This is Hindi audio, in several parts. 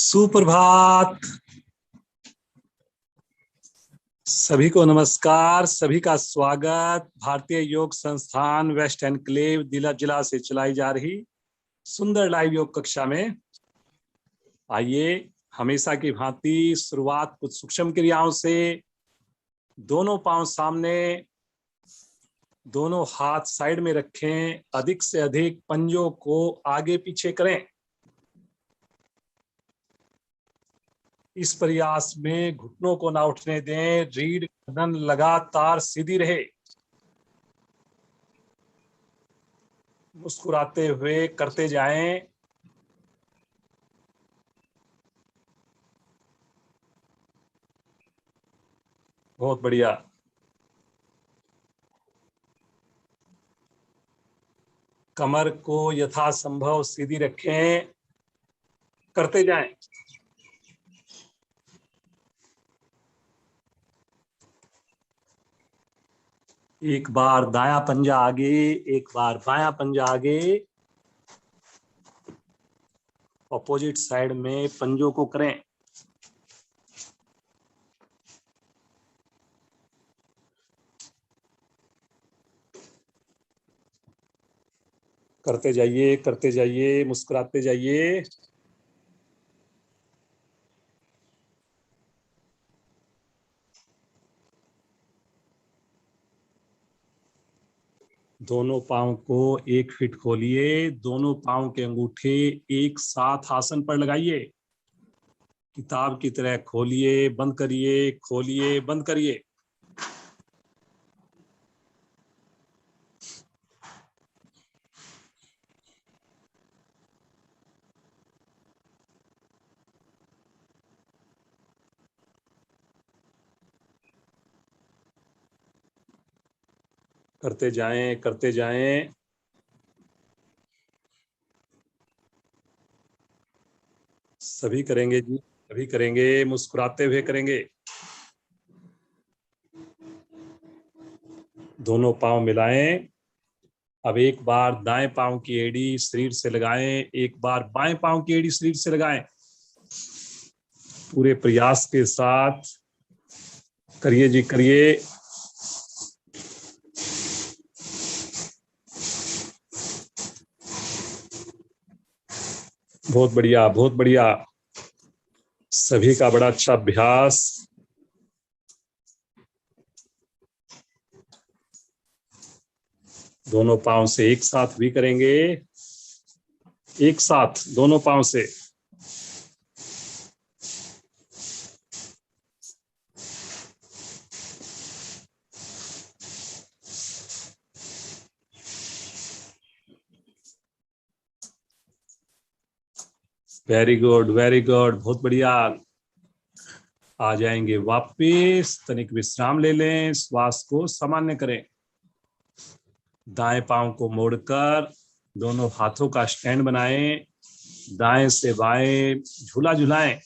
सुप्रभात। सभी को नमस्कार, सभी का स्वागत। भारतीय योग संस्थान वेस्ट एनक्लेव दिल्ली जिला से चलाई जा रही सुंदर लाइव योग कक्षा में आइए हमेशा की भांति शुरुआत कुछ सूक्ष्म क्रियाओं से। दोनों पांव सामने, दोनों हाथ साइड में रखें, अधिक से अधिक पंजों को आगे पीछे करें। इस प्रयास में घुटनों को ना उठने दें, रीढ़ गर्दन लगातार सीधी रहे। मुस्कुराते हुए करते जाएं। बहुत बढ़िया। कमर को यथासंभव सीधी रखें, करते जाएं। एक बार दायां पंजा आगे, एक बार बायां पंजा आगे। ऑपोजिट साइड में पंजों को करें। करते जाइए, करते जाइए, मुस्कुराते जाइए। दोनों पांव को 1 फीट खोलिए, दोनों पांव के अंगूठे एक साथ आसन पर लगाइए। किताब की तरह खोलिए, बंद करिए, खोलिए, बंद करिए। करते जाएं, करते जाएं। सभी करेंगे जी, सभी करेंगे, मुस्कुराते हुए करेंगे। दोनों पांव मिलाएं। अब एक बार दाएं पांव की एड़ी शरीर से लगाएं, एक बार बाएं पांव की एड़ी शरीर से लगाएं। पूरे प्रयास के साथ करिए जी, करिए। बहुत बढ़िया, बहुत बढ़िया। सभी का बड़ा अच्छा अभ्यास। दोनों पांव से एक साथ भी करेंगे, एक साथ दोनों पांव से। वेरी गुड, वेरी गुड, बहुत बढ़िया। आ जाएंगे वापस, तनिक विश्राम ले लें, श्वास को सामान्य करें। दाएं पांव को मोड़कर दोनों हाथों का स्टैंड बनाएं। दाएं से बाएं झूला झुलाएं।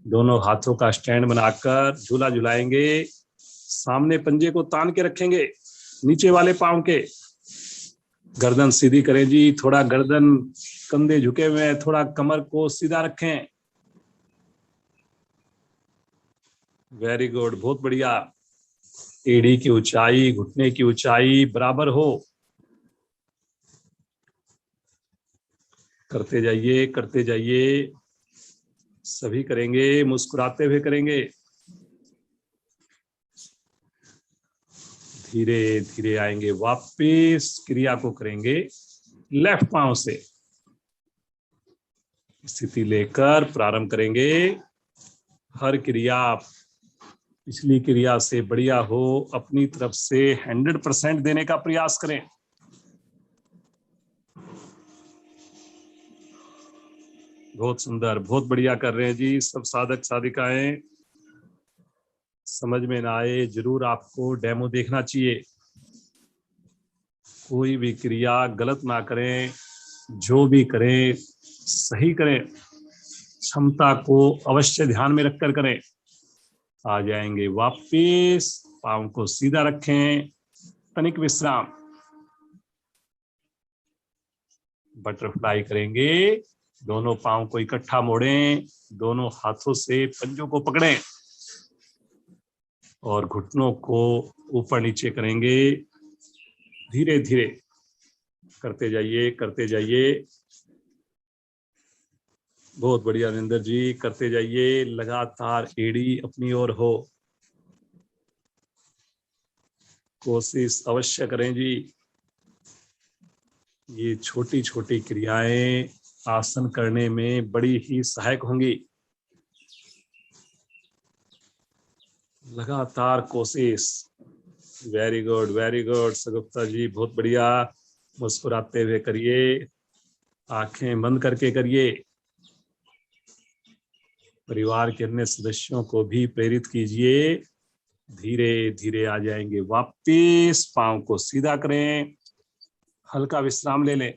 दोनों हाथों का स्टैंड बनाकर झूला झुलाएंगे। सामने पंजे को तान के रखेंगे, नीचे वाले पांव के। गर्दन सीधी करें जी, थोड़ा गर्दन कंधे झुके हुए हैं, थोड़ा कमर को सीधा रखें। वेरी गुड, बहुत बढ़िया। एड़ी की ऊंचाई, घुटने की ऊंचाई बराबर हो। करते जाइए, करते जाइए। सभी करेंगे, मुस्कुराते हुए करेंगे। धीरे धीरे आएंगे वापस, क्रिया को करेंगे लेफ्ट पांव से। स्थिति लेकर प्रारंभ करेंगे। हर क्रिया पिछली क्रिया से बढ़िया हो, अपनी तरफ से 100% देने का प्रयास करें। बहुत सुंदर, बहुत बढ़िया कर रहे हैं जी सब साधक साधिकाएं। समझ में ना आए जरूर आपको डेमो देखना चाहिए। कोई भी क्रिया गलत ना करें, जो भी करें सही करें, क्षमता को अवश्य ध्यान में रखकर करें। आ जाएंगे वापस, पांव को सीधा रखें, तनिक विश्राम। बटरफ्लाई करेंगे, दोनों पांव को इकट्ठा मोड़ें, दोनों हाथों से पंजों को पकड़ें और घुटनों को ऊपर नीचे करेंगे। धीरे धीरे करते जाइए, करते जाइए। बहुत बढ़िया नरेंद्र जी, करते जाइए। लगातार एड़ी अपनी ओर हो, कोशिश अवश्य करें जी। ये छोटी छोटी क्रियाएं आसन करने में बड़ी ही सहायक होंगी। लगातार कोशिश। वेरी गुड, वेरी गुड सगुप्ता जी, बहुत बढ़िया। मुस्कुराते हुए करिए, आंखें बंद करके करिए। परिवार के अन्य सदस्यों को भी प्रेरित कीजिए। धीरे धीरे आ जाएंगे वापिस। पांव को सीधा करें, हल्का विश्राम ले लें,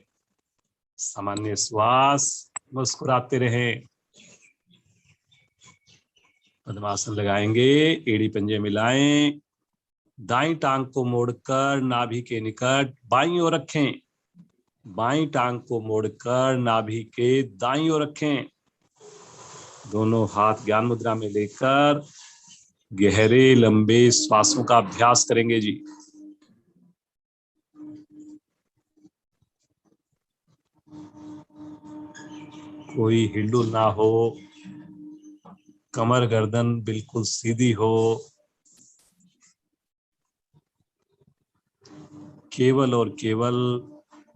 सामान्य श्वास, मुस्कुराते रहें। पद्मासन लगाएंगे, एड़ी पंजे मिलाएं, दाईं टांग को मोड़कर नाभि के निकट बाईं ओर रखें, बाईं टांग को मोड़कर नाभि के दाईं ओर रखें। दोनों हाथ ज्ञान मुद्रा में लेकर गहरे लंबे श्वासों का अभ्यास करेंगे जी। कोई हिलडुल ना हो, कमर गर्दन बिल्कुल सीधी हो। केवल और केवल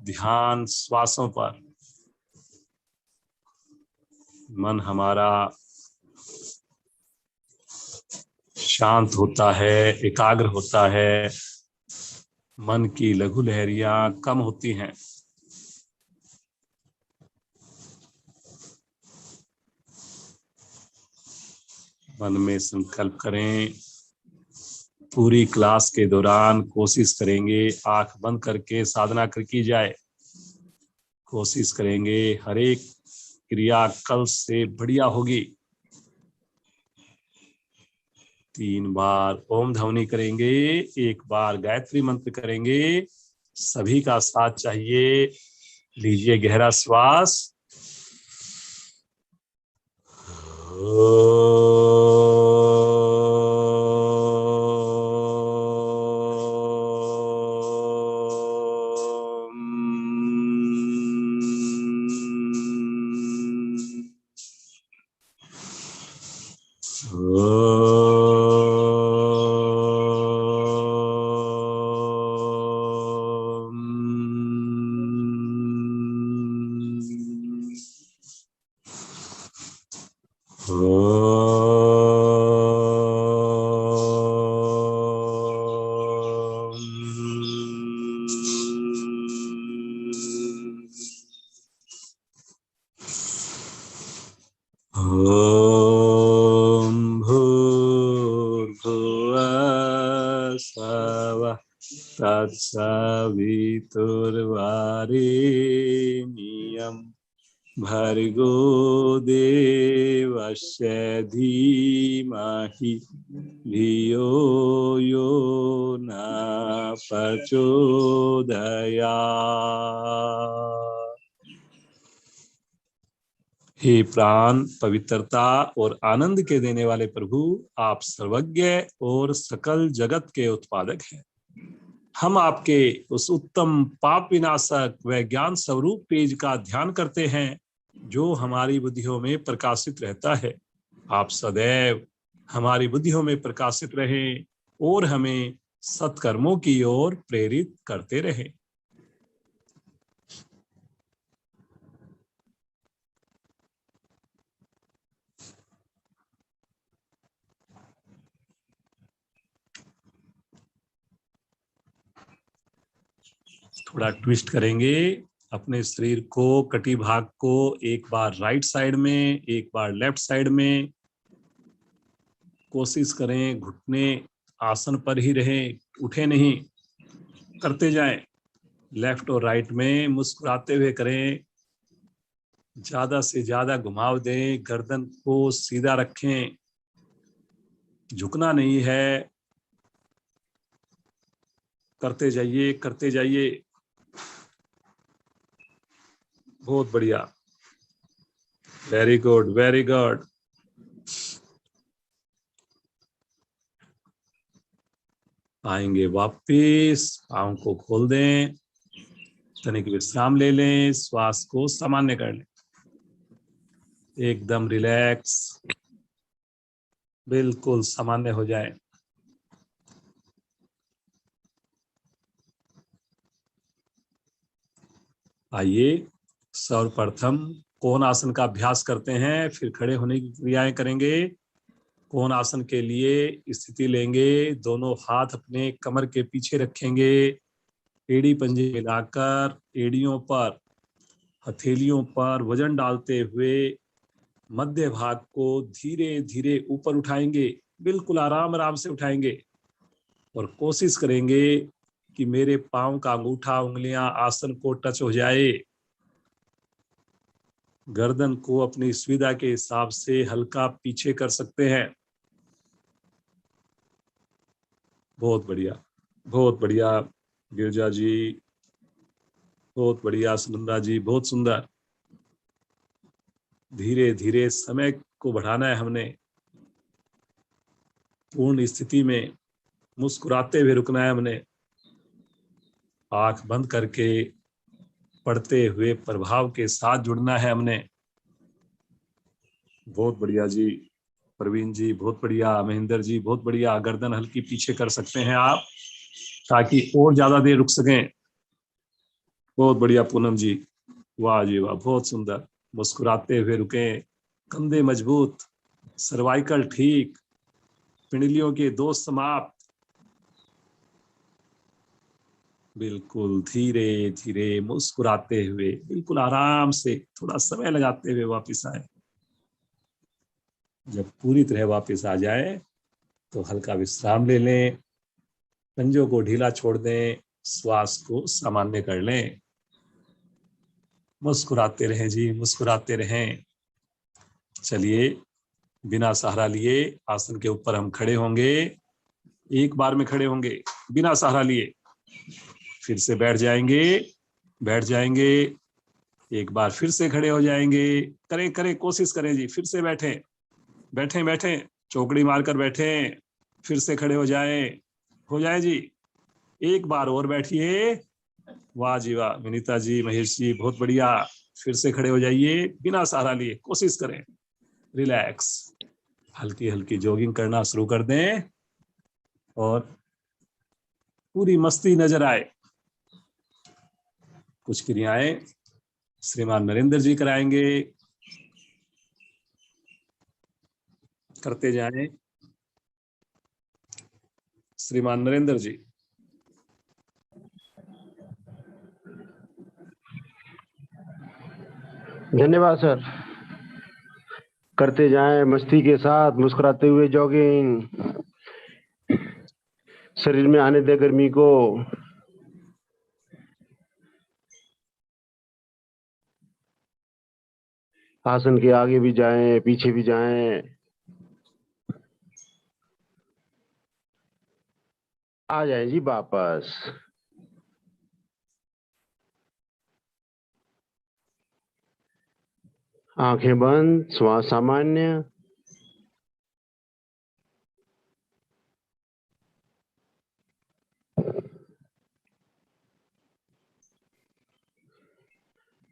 ध्यान श्वासों पर। मन हमारा शांत होता है, एकाग्र होता है, मन की लघु लहरियां कम होती हैं। मन में संकल्प करें, पूरी क्लास के दौरान कोशिश करेंगे आंख बंद करके साधना की जाए। कोशिश करेंगे हर एक क्रिया कल से बढ़िया होगी। 3 बार ओम ध्वनि करेंगे, 1 बार गायत्री मंत्र करेंगे। सभी का साथ चाहिए। लीजिए गहरा श्वास। तत्सवितुर्वरेण्यं भर्गो देवस्य धीमहि धियो यो न प्रचोदयात्। हे प्राण, पवित्रता और आनंद के देने वाले प्रभु, आप सर्वज्ञ और सकल जगत के उत्पादक हैं। हम आपके उस उत्तम पाप विनाशक व ज्ञान स्वरूप तेज का ध्यान करते हैं जो हमारी बुद्धियों में प्रकाशित रहता है। आप सदैव हमारी बुद्धियों में प्रकाशित रहें और हमें सत्कर्मों की ओर प्रेरित करते रहें। थोड़ा ट्विस्ट करेंगे अपने शरीर को, कटी भाग को, एक बार राइट साइड में, एक बार लेफ्ट साइड में। कोशिश करें घुटने आसन पर ही रहें, उठे नहीं। करते जाएं। लेफ्ट और राइट में मुस्कुराते हुए करें। ज्यादा से ज्यादा घुमाव दें, गर्दन को सीधा रखें, झुकना नहीं है। करते जाइए, करते जाइए। बहुत बढ़िया। Very good, very good. आएंगे वापिस, पाँव को खोल दें, तनिक विश्राम ले लें, श्वास को सामान्य कर लें, एकदम रिलैक्स, बिल्कुल सामान्य हो जाए। आइए सर्वप्रथम कोण आसन का अभ्यास करते हैं, फिर खड़े होने की क्रियाएं करेंगे। कोण आसन के लिए स्थिति लेंगे, दोनों हाथ अपने कमर के पीछे रखेंगे, एड़ी पंजे मिलाकर एड़ियों पर, हथेलियों पर वजन डालते हुए मध्य भाग को धीरे धीरे ऊपर उठाएंगे, बिल्कुल आराम आराम से उठाएंगे और कोशिश करेंगे कि मेरे पांव का अंगूठा उंगलियां आसन को टच हो जाए। गर्दन को अपनी सुविधा के हिसाब से हल्का पीछे कर सकते हैं। बहुत बढ़िया, बहुत बढ़िया गिरजा जी, बहुत बढ़िया सुनंदा जी, बहुत सुंदर। धीरे धीरे समय को बढ़ाना है हमने, पूर्ण स्थिति में मुस्कुराते हुए रुकना है हमने, आंख बंद करके पढ़ते हुए प्रभाव के साथ जुड़ना है हमने। बहुत बढ़िया जी, प्रवीण जी बहुत बढ़िया, महेंद्र जी बहुत बढ़िया। गर्दन हल्की पीछे कर सकते हैं आप ताकि और ज्यादा देर रुक सकें। बहुत बढ़िया पूनम जी, वाह जी वाह, बहुत सुंदर। मुस्कुराते हुए रुकें, कंधे मजबूत, सर्वाइकल ठीक, पिंडलियों के दोष समाप्त, बिल्कुल धीरे धीरे मुस्कुराते हुए, बिल्कुल आराम से, थोड़ा समय लगाते हुए वापस आए। जब पूरी तरह वापस आ जाए तो हल्का विश्राम ले लें, पंजों को ढीला छोड़ दें, श्वास को सामान्य कर लें। मुस्कुराते रहें जी, मुस्कुराते रहें। चलिए बिना सहारा लिए आसन के ऊपर हम खड़े होंगे, एक बार में खड़े होंगे बिना सहारा लिए, फिर से बैठ जाएंगे, बैठ जाएंगे, एक बार फिर से खड़े हो जाएंगे। करें करें, कोशिश करें जी, फिर से बैठें, बैठें बैठें, चौकड़ी मारकर बैठें, फिर से खड़े हो जाए जी। एक बार और बैठिए, वाह जी वाह, विनीता जी, महेश जी बहुत बढ़िया। फिर से खड़े हो जाइए बिना सहारा लिए, कोशिश करें, रिलैक्स, हल्की हल्की जॉगिंग करना शुरू कर दें और पूरी मस्ती नजर आए। कुछ क्रियाएं श्रीमान नरेंद्र जी कराएंगे, करते जाएं। श्रीमान नरेंद्र जी। धन्यवाद सर। करते जाएं मस्ती के साथ, मुस्कुराते हुए जॉगिंग, शरीर में आने दे गर्मी को। आसन के आगे भी जाएं, पीछे भी जाएं, आ जाएं जी वापस। आंखें बंद, श्वास सामान्य।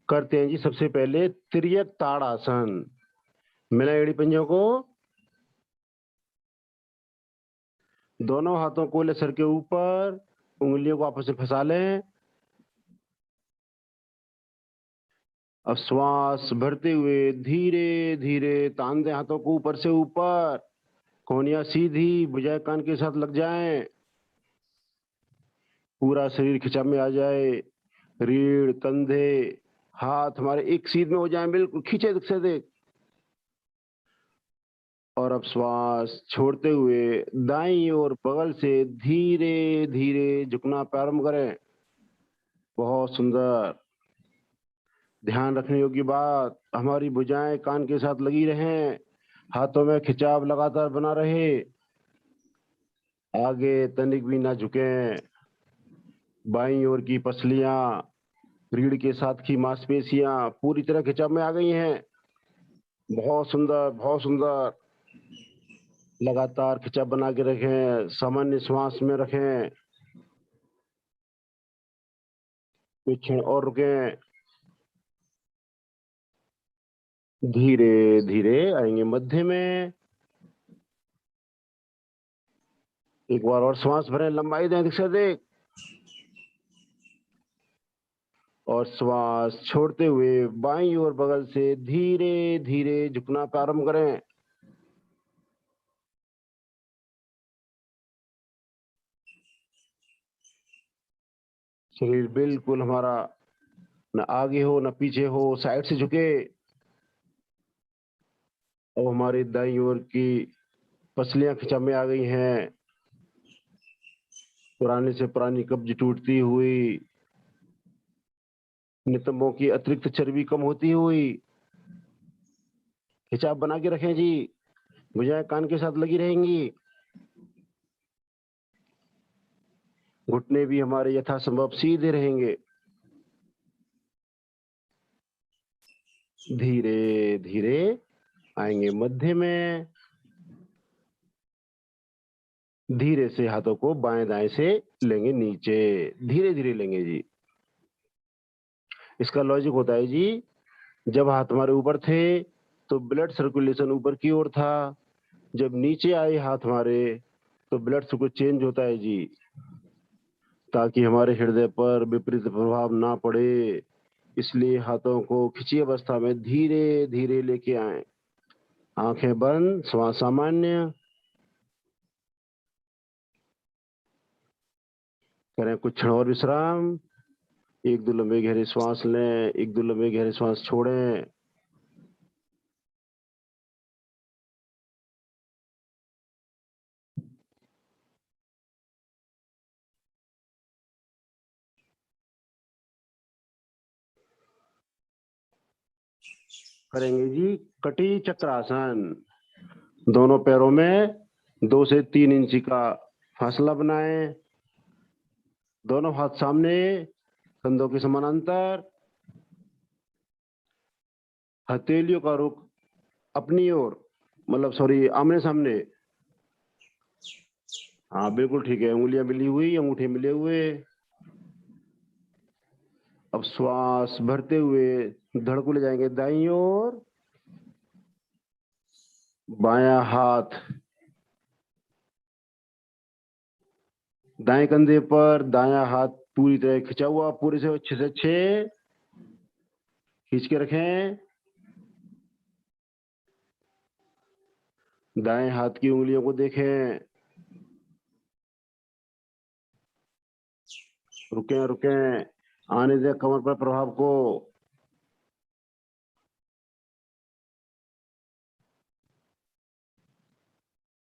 करते हैं जी सबसे पहले तिर्यक ताड़ासन। मिला एड़ी पंजों को, दोनों हाथों को ले सर के ऊपर, उंगलियों को आपस में फंसा लें। अब श्वास भरते हुए धीरे धीरे तान दें हाथों को ऊपर से ऊपर, कोहनियां सीधी, भुजाएं कान के साथ लग जाएं, पूरा शरीर खिंचाव में आ जाए, रीढ़, कंधे, हाथ हमारे एक सीध में हो जाएं, बिल्कुल खींचे से देख। और अब श्वास छोड़ते हुए दाईं ओर बगल से धीरे धीरे झुकना प्रारंभ करें। बहुत सुंदर। ध्यान रखने योग्य बात, हमारी भुजाएं कान के साथ लगी रहें, हाथों में खिंचाव लगातार बना रहे, आगे तनिक भी ना झुकें। बाईं ओर की पसलियां, रीढ़ के साथ की मांसपेशियां पूरी तरह खिंचाव में आ गई हैं। बहुत सुंदर, बहुत सुंदर। लगातार खिंचाव बना के रखें, सामान्य श्वास में रखें। कुछ क्षण और रुकें। धीरे धीरे आएंगे मध्य में। एक बार और श्वास भरें, लंबाई दें अधिक से अधिक, और श्वास छोड़ते हुए बाईं ओर बगल से धीरे धीरे झुकना प्रारंभ करें। शरीर बिल्कुल हमारा न आगे हो न पीछे हो, साइड से झुके। अब हमारी दाईं ओर की पसलियां खिंचाव में आ गई हैं। पुराने से पुरानी कब्ज टूटती हुई, नितंबों की अतिरिक्त चर्बी कम होती हुई। खिंचाव बना के रखें जी। भुजाएं कान के साथ लगी रहेंगी। घुटने भी हमारे यथासंभव सीधे रहेंगे। धीरे धीरे आएंगे मध्य में। धीरे से हाथों को बाएं दाएं से लेंगे नीचे, धीरे धीरे लेंगे जी। इसका लॉजिक होता है जी, जब हाथ हमारे ऊपर थे तो ब्लड सर्कुलेशन ऊपर की ओर था। जब नीचे आए हाथ हमारे तो ब्लड सर्कुलेशन चेंज होता है जी, ताकि हमारे हृदय पर विपरीत प्रभाव ना पड़े। इसलिए हाथों को खिंची अवस्था में धीरे धीरे लेके आए। आंखें बंद, श्वास सामान्य करें। कुछ क्षण और विश्राम। एक दो लंबे गहरे श्वास लें, एक दो लंबे गहरे श्वास छोड़ें। करेंगे जी कटी चक्रासन। दोनों पैरों में 2 से 3 इंच का फासला बनाएं। दोनों हाथ सामने, कंधों के समानांतर। हथेलियों का रुख अपनी ओर, मतलब सॉरी आमने सामने। हाँ बिल्कुल ठीक है। उंगलियां मिली हुई, अंगूठे मिले हुए। अब श्वास भरते हुए धड़ को ले जाएंगे दाईं ओर। बायां हाथ दाएं कंधे पर, दायां हाथ पूरी तरह खिंचा हुआ, पूरे से अच्छे से अच्छे खींच के रखें। दाएं हाथ की उंगलियों को देखें। रुकें रुकें, आने दें कमर पर प्रभाव को।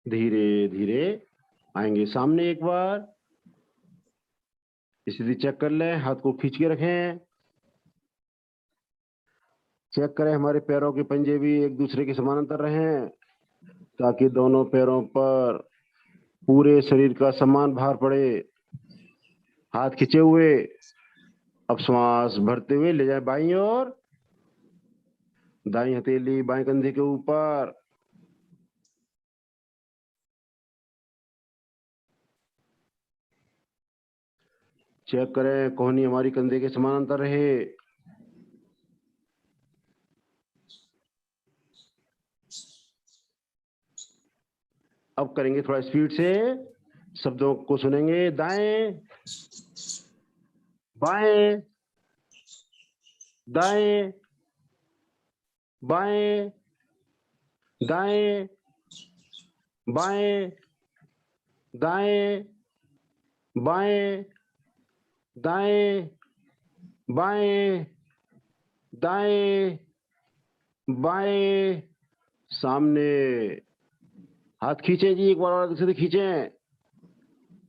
धीरे धीरे आएंगे सामने। एक बार स्थिति चेक कर लें, हाथ को खींच के रखें। चेक करें हमारे पैरों के पंजे भी एक दूसरे के समानांतर रहें, ताकि दोनों पैरों पर पूरे शरीर का समान भार पड़े। हाथ खींचे हुए। अब श्वास भरते हुए ले जाए बाईं ओर। दाईं हथेली बाएं कंधे के ऊपर। चेक करें कोहनी हमारी कंधे के समानांतर रहे। अब करेंगे थोड़ा स्पीड से, शब्दों को सुनेंगे। दाएं बाएं, दाएं बाएं, दाएं बाएं, दाएं बाएं, दाएं बाएं, दाएं बाएं। सामने हाथ खींचें जी, एक बार और अधिक से अधिक खींचें,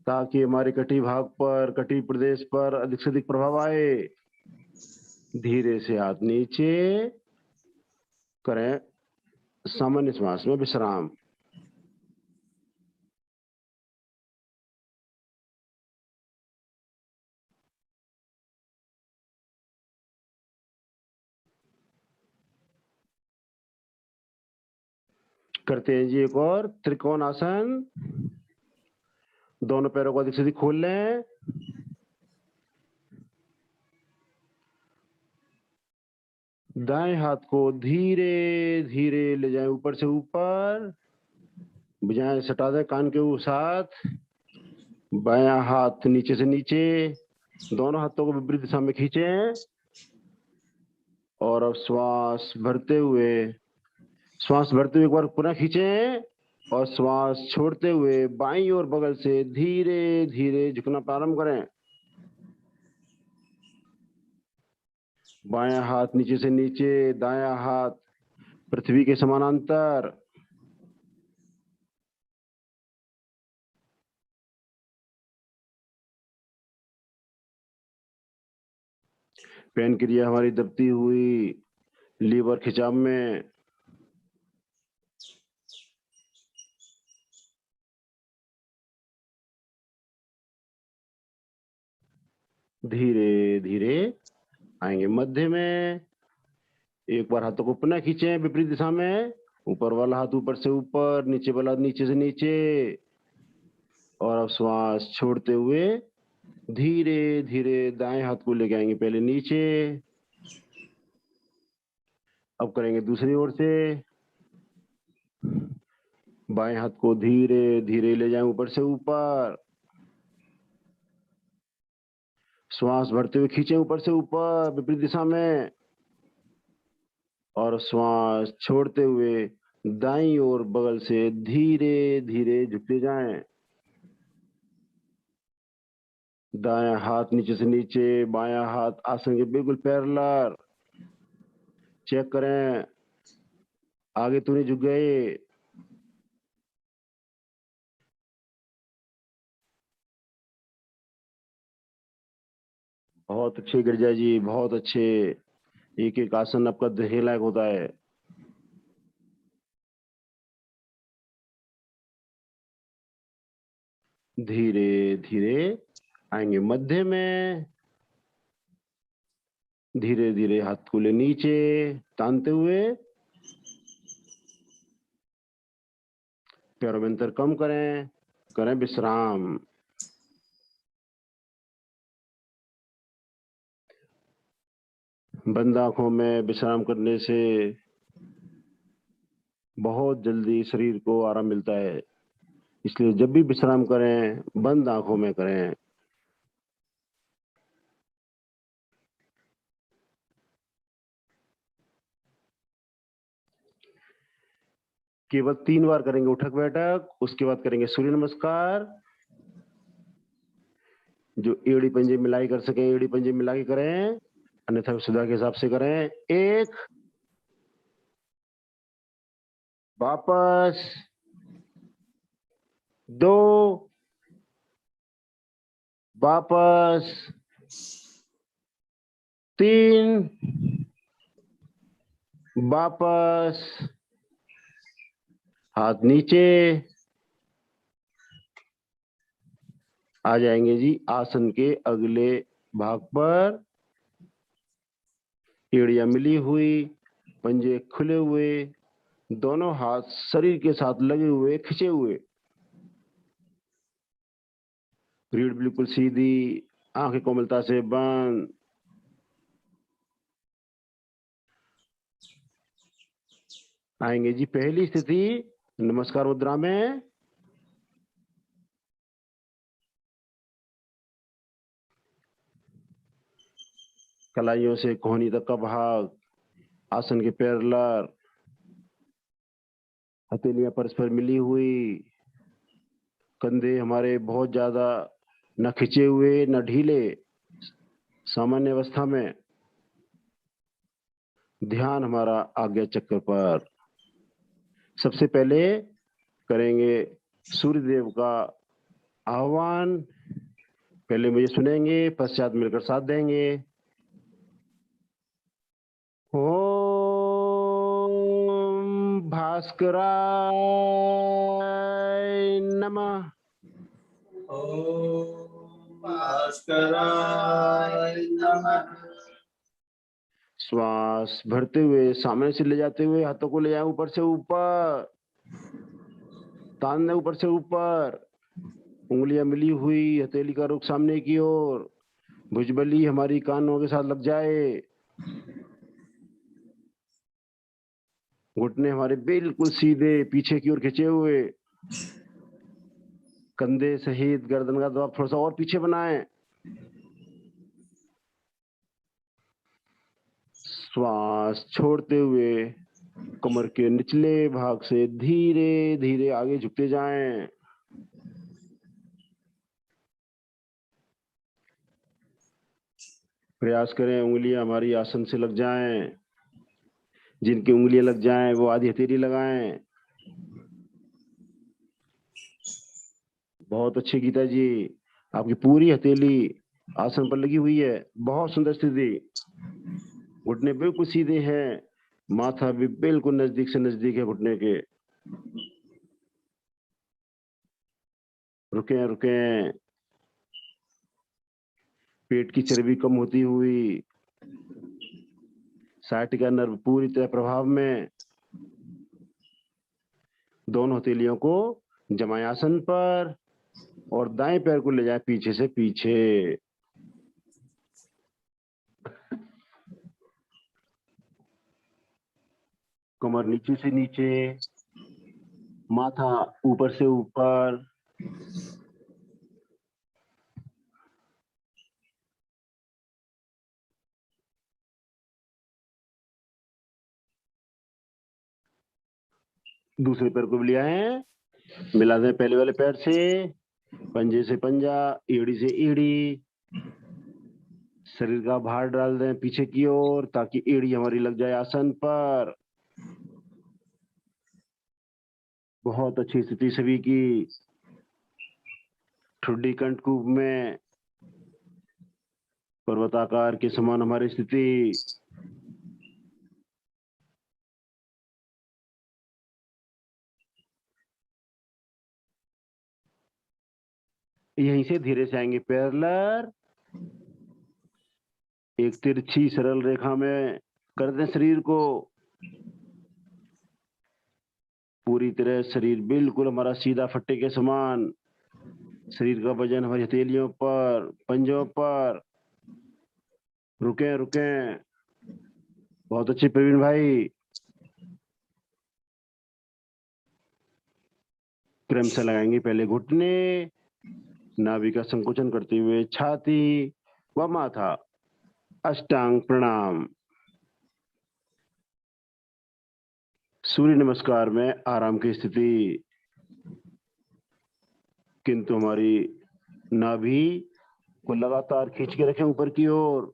ताकि हमारे कटी भाग पर, कटी प्रदेश पर अधिक से अधिक प्रभाव आए। धीरे से हाथ नीचे करें, सामान्य श्वास में विश्राम। करते हैं जी एक और त्रिकोण आसन। दोनों पैरों को अधिक से अधिक खोल लें। दाएं हाथ को धीरे धीरे ले जाएं ऊपर से ऊपर, भुजाएं सटा दें कान के साथ। बायां हाथ नीचे से नीचे, दोनों हाथों को विपरीत दिशा में खींचें और अब श्वास भरते हुए एक बार पुनः खींचें और श्वास छोड़ते हुए बाईं ओर बगल से धीरे धीरे झुकना प्रारंभ करें। बायां हाथ नीचे से नीचे, दायां हाथ पृथ्वी के समानांतर। पेन क्रिया हमारी दबती हुई लीवर खिंचाव में। धीरे धीरे आएंगे मध्य में। एक बार हाथों को पुनः खींचें विपरीत दिशा में, ऊपर वाला हाथ ऊपर से ऊपर, नीचे वाला नीचे से नीचे, और अब श्वास छोड़ते हुए धीरे धीरे दाएं हाथ को लेके आएंगे पहले नीचे, अब करेंगे दूसरी ओर से। बाएं हाथ को धीरे धीरे ले जाएं ऊपर से ऊपर, श्वास भरते हुए खींचें ऊपर से ऊपर विपरीत दिशा में, और श्वास छोड़ते हुए दाईं ओर बगल से धीरे धीरे झुकते जाएं। दायां हाथ नीचे से नीचे, बायां हाथ आसन के बिल्कुल पैरेलल। चेक करें आगे तो नहीं झुक गए। बहुत अच्छे गिरजा जी, बहुत अच्छे। एक एक आसन आपका देखने लायक होता है। धीरे धीरे आएंगे मध्य में। धीरे धीरे हाथ को ले नीचे तानते हुए, पैरों में अंतर कम करें विश्राम। बंद आंखों में विश्राम करने से बहुत जल्दी शरीर को आराम मिलता है, इसलिए जब भी विश्राम करें बंद आंखों में करें। केवल 3 बार करेंगे उठक बैठक, उसके बाद करेंगे सूर्य नमस्कार। जो एड़ी पंजे मिलाई कर सके एड़ी पंजे मिला के करें, अन्यथा सुधा के हिसाब से करें। 1, वापस 2, वापस 3, वापस, हाथ नीचे। आ जाएंगे जी आसन के अगले भाग पर। एड़ियां मिली हुई, पंजे खुले हुए, दोनों हाथ शरीर के साथ लगे हुए खिंचे हुए, रीढ़ बिल्कुल सीधी, आंखें कोमलता से बंद। आएंगे जी पहली स्थिति नमस्कार मुद्रा में। कलाइयों से कोहनी तक का भाग आसन के पैरेलल, हथेलियां परस्पर मिली हुई, कंधे हमारे बहुत ज्यादा न खिंचे हुए न ढीले, सामान्य अवस्था में। ध्यान हमारा आज्ञा चक्र पर। सबसे पहले करेंगे सूर्य देव का आह्वान। पहले मुझे सुनेंगे, पश्चात मिलकर साथ देंगे। ओम भास्कराय नमः। ओम भास्कराय नमः। श्वास भरते हुए सामने से ले जाते हुए हाथों को ले जाए ऊपर से ऊपर, तान ऊपर से ऊपर, उंगलियां मिली हुई, हथेली का रुख सामने की ओर, भुजबली हमारी कानों के साथ लग जाए, घुटने हमारे बिल्कुल सीधे पीछे की ओर खिंचे हुए, कंधे सहित गर्दन का दबाव थोड़ा सा और पीछे बनाएं। श्वास छोड़ते हुए कमर के निचले भाग से धीरे धीरे आगे झुकते जाएं। प्रयास करें उंगलियां हमारी आसन से लग जाएं। जिनकी उंगलियां लग जाएं वो आधी हथेली लगाएं। बहुत अच्छी गीता जी, आपकी पूरी हथेली आसन पर लगी हुई है। बहुत सुंदर स्थिति, घुटने बिल्कुल सीधे हैं, माथा भी बिल्कुल नजदीक से नजदीक है घुटने के। रुके रुके, पेट की चर्बी कम होती हुई, साइटिका नर्व पूरी तरह प्रभाव में। दोनों हथेलियों को जमाएं आसन पर और दाएं पैर को ले जाए पीछे से पीछे। कमर नीचे से नीचे, माथा ऊपर से ऊपर। दूसरे पैर को भी ले आए, मिला दें पहले वाले पैर से, पंजे से पंजा, एड़ी से एड़ी। शरीर का भार डाल दें पीछे की ओर ताकि एड़ी हमारी लग जाए आसन पर। बहुत अच्छी स्थिति सभी की। ठुड्डी कंठकूप में पर्वताकार के समान हमारी स्थिति। यहीं से धीरे से आएंगे पैरेलल, एक तिरछी सरल रेखा में कर दें शरीर को। पूरी तरह शरीर बिल्कुल हमारा सीधा फट्टे के समान। शरीर का वजन हमारी हथेलियों पर, पंजों पर। रुके रुके, बहुत अच्छे प्रवीण भाई। क्रम से लगाएंगे पहले घुटने, नाभि का संकोचन करते हुए छाती व माथा। अष्टांग प्रणाम। सूर्य नमस्कार में आराम की स्थिति, किंतु हमारी नाभि को लगातार खींच के रखें ऊपर की ओर।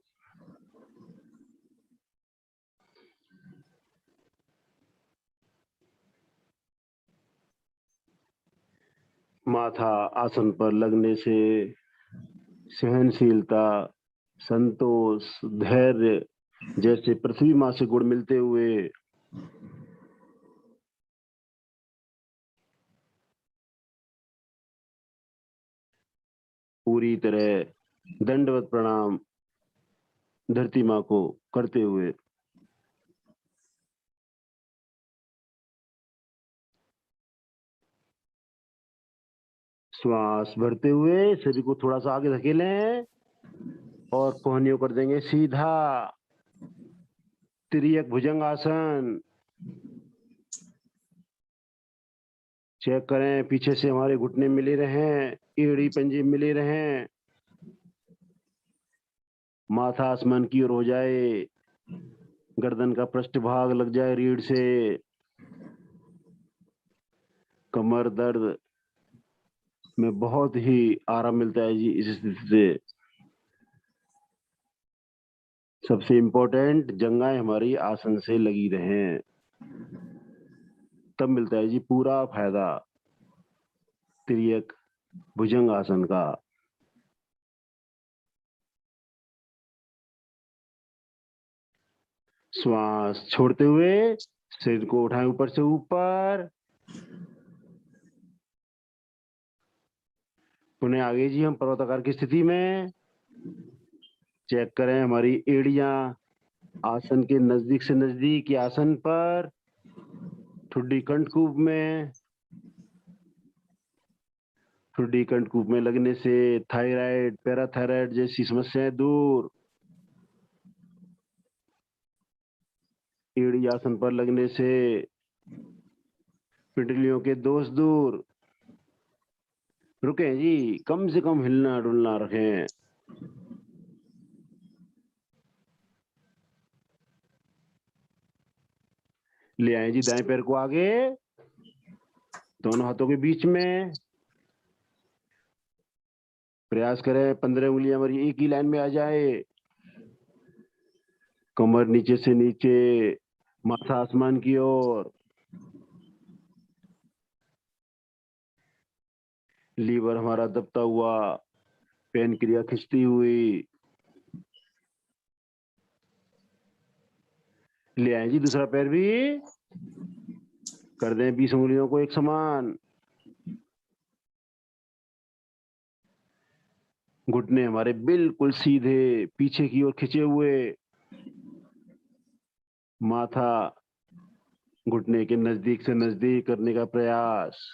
माथा आसन पर लगने से सहनशीलता, संतोष, धैर्य जैसे पृथ्वी मां से गुण मिलते हुए पूरी तरह दंडवत प्रणाम धरती मां को करते हुए। श्वास भरते हुए शरीर को थोड़ा सा आगे धकेलें और कोहनियों कर देंगे सीधा। तिर्यक भुजंगासन। चेक करें पीछे से हमारे घुटने मिले रहें, एड़ी पंजे मिले रहें, माथा आसमान की ओर हो जाए, गर्दन का पृष्ठ भाग लग जाए रीढ़ से। कमर दर्द में बहुत ही आराम मिलता है जी इस स्थिति से। सबसे इम्पोर्टेंट, जंघाएं हमारी आसन से लगी रहें, तब मिलता है जी पूरा फायदा तिर्यक भुजंग आसन का। श्वास छोड़ते हुए शरीर को उठाएं ऊपर से ऊपर। पुनः आगे जी हम पर्वताकार की स्थिति में। चेक करें हमारी एड़ियां आसन के नजदीक से नजदीक या आसन पर। ठुड्डी कंठकूप में। ठुड्डी कंठकूप में लगने से थायराइड, पैराथायराइड जैसी समस्याएं दूर। एड़ी आसन पर लगने से पिंडलियों के दोष दूर। रुकें जी, कम से कम हिलना डुलना रखें। ले आए जी दाएं पैर को आगे, दोनों हाथों के बीच में। प्रयास करें 15 उंगलियां हमारी एक ही लाइन में आ जाए। कमर नीचे से नीचे, माथा आसमान की ओर। लीवर हमारा दबता हुआ, पेन क्रिया खिंचती हुई। ले आए जी दूसरा पैर भी, कर दें 20 उंगलियों को एक समान। घुटने हमारे बिल्कुल सीधे पीछे की ओर खिंचे हुए। माथा घुटने के नजदीक से नजदीक करने का प्रयास,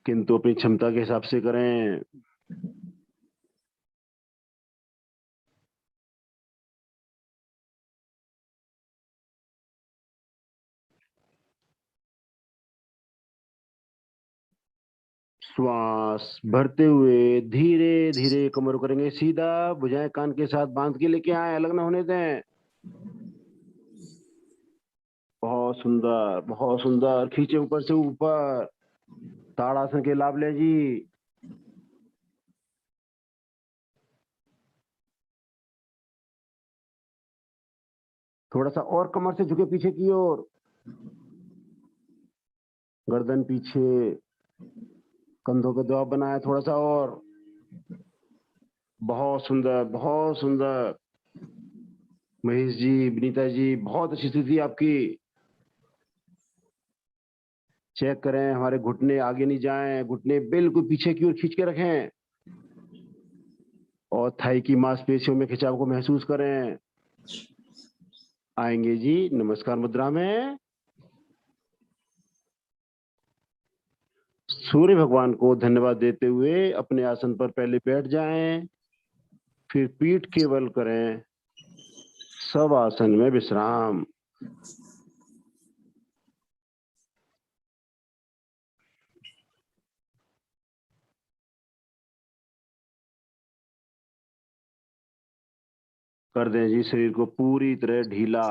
किंतु अपनी क्षमता के हिसाब से करें। श्वास भरते हुए धीरे धीरे कमर को करेंगे सीधा, भुजाएं कान के साथ बांध के लेके आए, अलग ना होने दें। बहुत सुंदर, बहुत सुंदर। खींचे ऊपर से ऊपर, ताड़ासन के लाभ लें जी। थोड़ा सा और कमर से झुके पीछे की ओर, गर्दन पीछे, कंधों पे दबाव बनाए थोड़ा सा और। बहुत सुंदर, बहुत सुंदर। महेश जी, विनीता जी, बहुत अच्छी स्थिति आपकी। चेक करें हमारे घुटने आगे नहीं जाएं, घुटने बिल्कुल पीछे की ओर खींच के रखें और थाई की मांसपेशियों में खिंचाव को महसूस करें। आएंगे जी नमस्कार मुद्रा में। सूर्य भगवान को धन्यवाद देते हुए अपने आसन पर पहले बैठ जाएं, फिर पीठ केवल करें, सब आसन में विश्राम। कर दें जी शरीर को पूरी तरह ढीला।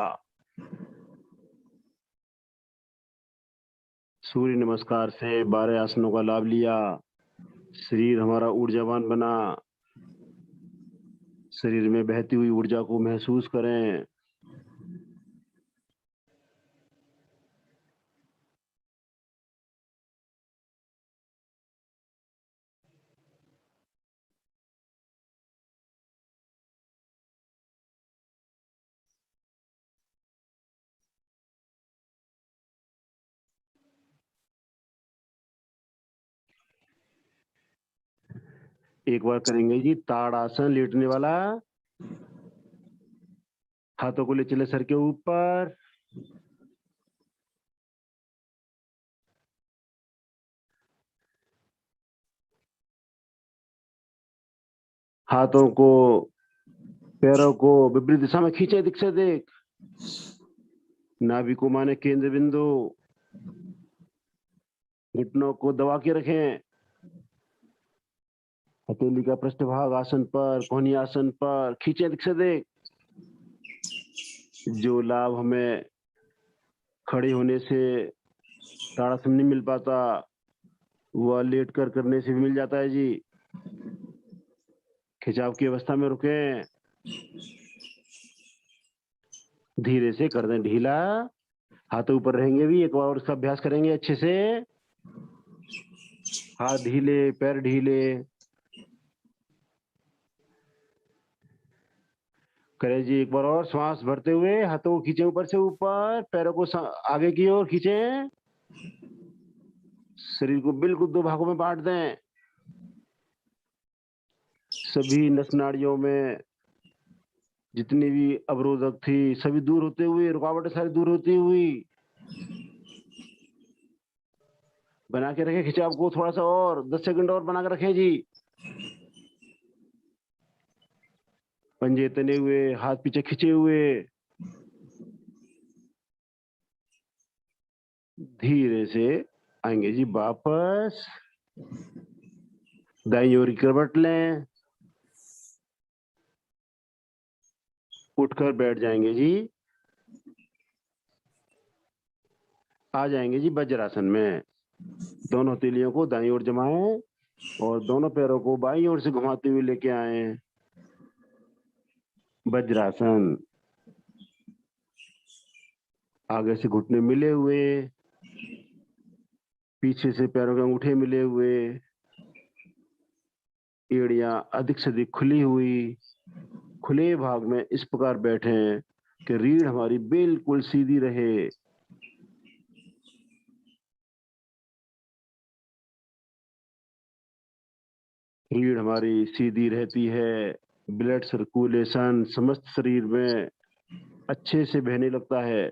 सूर्य नमस्कार से 12 आसनों का लाभ लिया, शरीर हमारा ऊर्जावान बना। शरीर में बहती हुई ऊर्जा को महसूस करें। एक बार करेंगे जी ताड़ासन, लेटने वाला। हाथों को ले चले सर के ऊपर, हाथों को, पैरों को विपरीत दिशा में खींचे, दिख से देख। नाभि को माने केंद्र बिंदु, घुटनों को दबा के रखें। हथेली का पृष्ठभाग आसन पर, कोहनी आसन पर, खींचे, दिख से देख। जो लाभ हमें खड़े होने से ताड़ासन नहीं मिल पाता, वह लेट कर करने से भी मिल जाता है जी। खिंचाव की अवस्था में रुकें, धीरे से कर दें ढीला। हाथ ऊपर रहेंगे भी, एक बार और इसका अभ्यास करेंगे अच्छे से। हाथ ढीले, पैर ढीले करें जी। एक बार और श्वास भरते हुए हाथों को खींचे ऊपर से ऊपर, पैरों को आगे की ओर खींचें। शरीर को बिल्कुल 2 भागों में बांट दें। सभी नस नाड़ियों में जितनी भी अवरोधक थी सभी दूर होते हुए, रुकावटें सारी दूर होती हुई। बना के रखें खिंचाव को, थोड़ा सा और 10 सेकंड और बना के रखें जी। पंजे तने हुए, हाथ पीछे खिंचे हुए। धीरे से आएंगे जी वापस। दाईं ओर की करवट लें, उठकर बैठ जाएंगे जी। आ जाएंगे जी वज्रासन में। दोनों हथेलियों को दाईं ओर जमाएं और दोनों पैरों को बाईं ओर से घुमाते हुए लेके आए। वज्रासन। आगे से घुटने मिले हुए, पीछे से पैरों के अंगूठे मिले हुए, एड़ियां अधिक से अधिक खुली हुई। खुले भाग में इस प्रकार बैठें कि रीढ़ हमारी बिल्कुल सीधी रहे। रीढ़ हमारी सीधी रहती है, ब्लड सर्कुलेशन समस्त शरीर में अच्छे से बहने लगता है।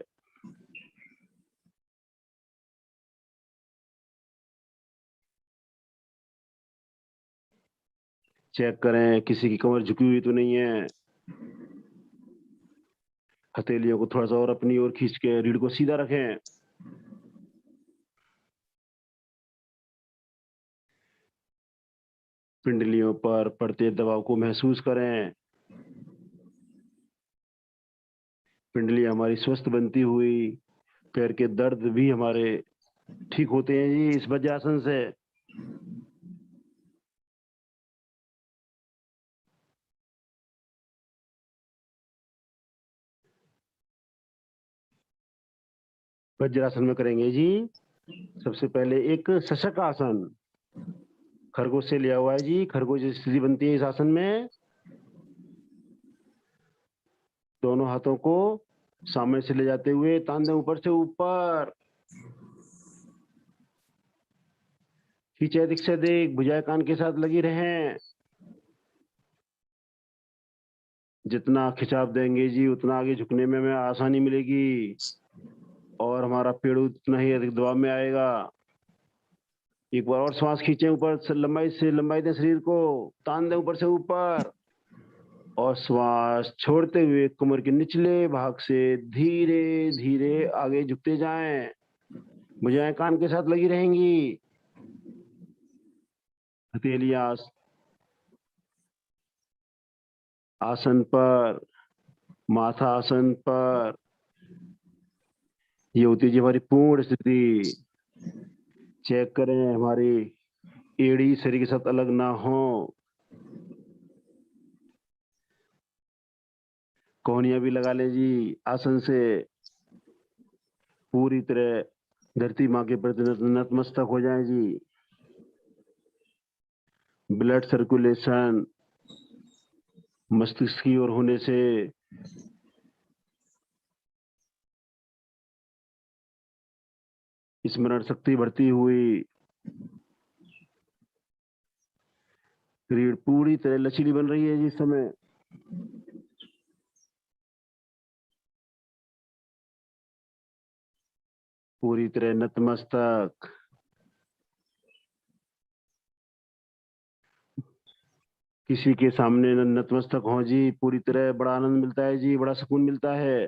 चेक करें किसी की कमर झुकी हुई तो नहीं है। हथेलियों को थोड़ा सा और अपनी ओर खींच के रीढ़ को सीधा रखें। पिंडलियों पर पड़ते दबाव को महसूस करें। पिंडली हमारी स्वस्थ बनती हुई, पैर के दर्द भी हमारे ठीक होते हैं जी इस वज्रासन से। वज्रासन में करेंगे जी सबसे पहले एक शशक आसन। खरगोश से लिया हुआ है जी। खरगोश जैसी स्थिति बनती है इस आसन में। दोनों हाथों को सामने से ले जाते हुए तान दें ऊपर से ऊपर। खींचे अधिक से अधिक, भुजाएं कान के साथ लगी रहें। जितना खिंचाव देंगे जी उतना आगे झुकने में हमें आसानी मिलेगी और हमारा पेड़ उतना ही अधिक दबाव में आएगा। एक बार और श्वास खींचें ऊपर से, लंबाई दें शरीर को, तान दें ऊपर से ऊपर और श्वास छोड़ते हुए कमर के निचले भाग से धीरे धीरे आगे झुकते जाएं। भुजाएं कान के साथ लगी रहेंगी। हथेलियां आसन पर, माथा आसन पर। ये होती है जी हमारी पूर्ण स्थिति। चेक करें हमारी एड़ी शरीर के साथ अलग ना हो। कोहनियां भी लगा लें जी आसन से। पूरी तरह धरती माँ के प्रति नतमस्तक हो जाए जी। ब्लड सर्कुलेशन मस्तिष्क की ओर होने से स्मरण शक्ति बढ़ती हुई, रीढ़ पूरी तरह लचीली बन रही है जी इस समय। पूरी तरह नतमस्तक। किसी के सामने नतमस्तक हो जी, पूरी तरह बड़ा आनंद मिलता है जी, बड़ा सुकून मिलता है।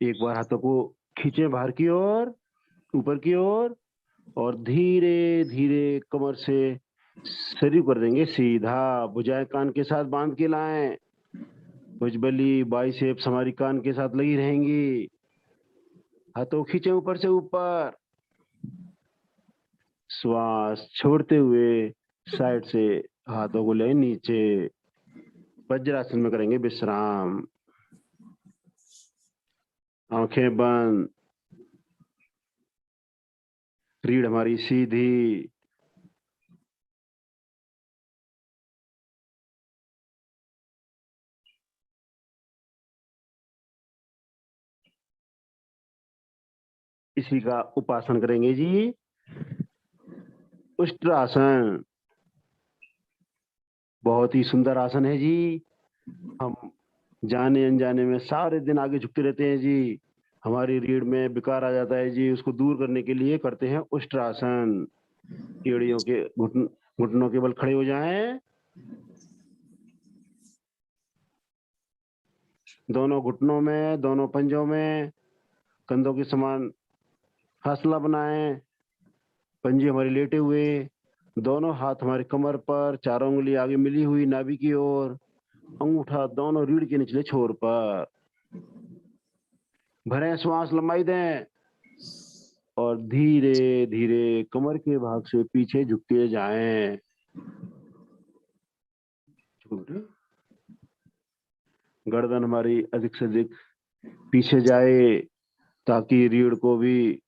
एक बार हाथों को खींचे बाहर की ओर, ऊपर की ओर और धीरे धीरे कमर से शरीर कर देंगे सीधा। भुजाएं कान के साथ बांध के लाएं। भुजबली बाइसेप्स हमारी कान के साथ लगी रहेंगी। हाथों खींचे ऊपर से ऊपर। श्वास छोड़ते हुए साइड से हाथों को ले नीचे। वज्रासन में करेंगे विश्राम। आंखें बंद, रीढ़ हमारी सीधी। इसी का उपासन करेंगे जी। उष्ट्रासन बहुत ही सुंदर आसन है जी। हम जाने अनजाने में सारे दिन आगे झुकते रहते हैं जी। हमारी रीढ़ में विकार आ जाता है जी, उसको दूर करने के लिए करते हैं उष्ट्रासन। एड़ियों के घुटनों के बल खड़े हो जाएं, दोनों घुटनों में, दोनों पंजों में कंधों के समान फासला बनाएं। पंजे हमारे लेटे हुए, दोनों हाथ हमारे कमर पर, चारों उंगली आगे मिली हुई नाभि की ओर, अंगूठा दोनों रीढ़ के निचले छोर पर। भरें श्वास, लंबाई दें और धीरे धीरे कमर के भाग से पीछे झुकते जाएं। गर्दन हमारी अधिक से अधिक पीछे जाए ताकि रीढ़ को भी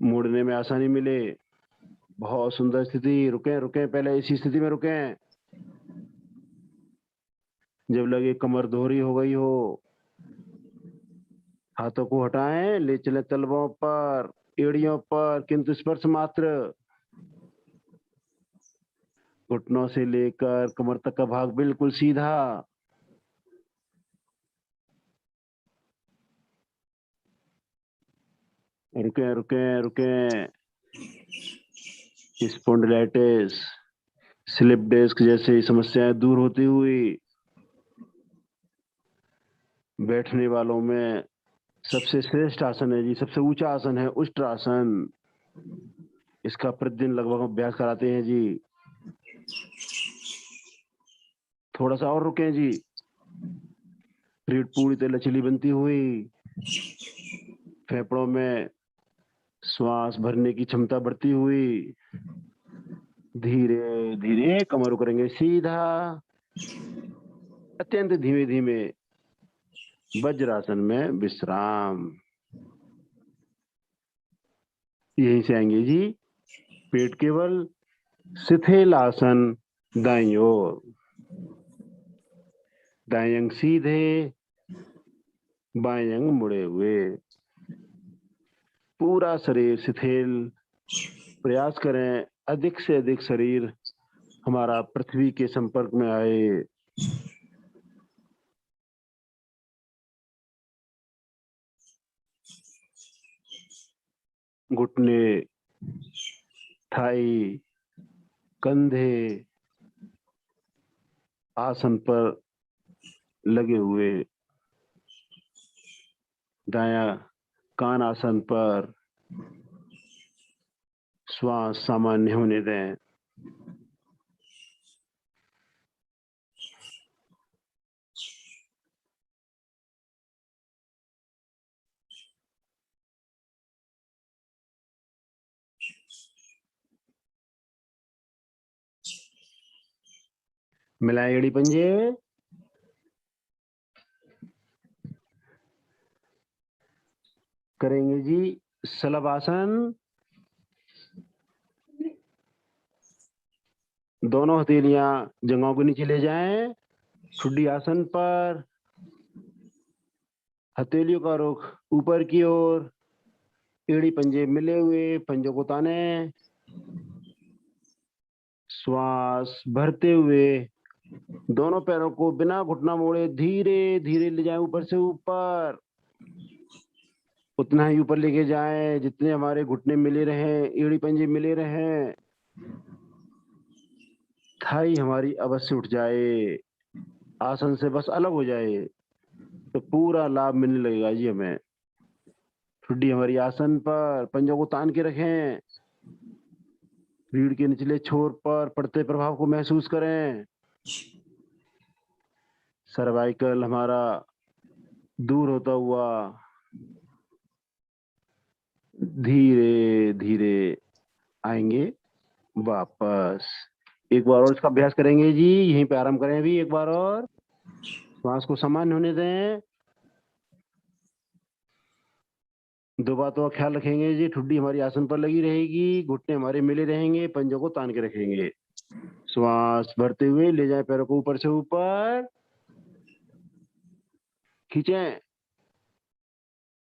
मोड़ने में आसानी मिले। बहुत सुंदर स्थिति। रुकें रुकें, पहले इसी स्थिति में रुकें। जब लगे कमर दोहरी हो गई हो, हाथों को हटाएं, ले चले तलवों पर, एड़ियों पर, किंतु स्पर्श मात्र। घुटनों से लेकर कमर तक का भाग बिल्कुल सीधा। रुकें रुकें रुकें। स्पॉन्डिलाइटिस, स्लिप डिस्क जैसी समस्याएं दूर होती हुई बैठने वालों में सबसे श्रेष्ठ आसन है जी, सबसे ऊंचा आसन है उष्ट्रासन। इसका प्रतिदिन लगभग अभ्यास कराते हैं जी। थोड़ा सा और रुकें जी। रीढ़ पूरी तरह लचीली बनती हुई, फेफड़ों में श्वास भरने की क्षमता बढ़ती हुई। धीरे धीरे कमर करेंगे सीधा, अत्यंत धीमे धीमे वज्रासन में विश्राम। यहीं से आएंगे जी पेट केवल शिथिल आसन दाईं ओर। दाएं अंग सीधे, बाएं अंग मुड़े हुए, पूरा शरीर शिथिल। प्रयास करें अधिक से अधिक शरीर हमारा पृथ्वी के संपर्क में आए। घुटने, थाई, कंधे आसन पर लगे हुए। दायां कान आसन पर। श्वास सामान्य होने दें। मिलाएं एड़ी पंजे। करेंगे जी शलभ आसन। दोनों हथेलियां जंघों के नीचे ले जाएं, ठुड्डी आसन पर। हथेलियों का रुख ऊपर की ओर, एड़ी पंजे मिले हुए, पंजों को ताने। श्वास भरते हुए दोनों पैरों को बिना घुटना मोड़े धीरे धीरे ले जाएं ऊपर से ऊपर। उतना ही ऊपर लेके जाएं जितने हमारे घुटने मिले रहें, एड़ी पंजे मिले रहें। थाई हमारी अवश्य उठ जाए, आसन से बस अलग हो जाए तो पूरा लाभ मिलने लगेगा जी हमें। ठुड्डी हमारी आसन पर, पंजों को तान के रखें। रीढ़ के निचले छोर पर पड़ते प्रभाव को महसूस करें। सर्वाइकल हमारा दूर होता हुआ धीरे धीरे आएंगे वापस। एक बार और इसका अभ्यास करेंगे जी। यहीं पे आराम करें भी एक बार और। श्वास को सामान्य होने दें। दो बातों का ख्याल रखेंगे जी। ठुड्डी हमारी आसन पर लगी रहेगी, घुटने हमारे मिले रहेंगे, पंजों को तान के रखेंगे। श्वास भरते हुए ले जाएं पैरों को ऊपर से ऊपर, खींचें,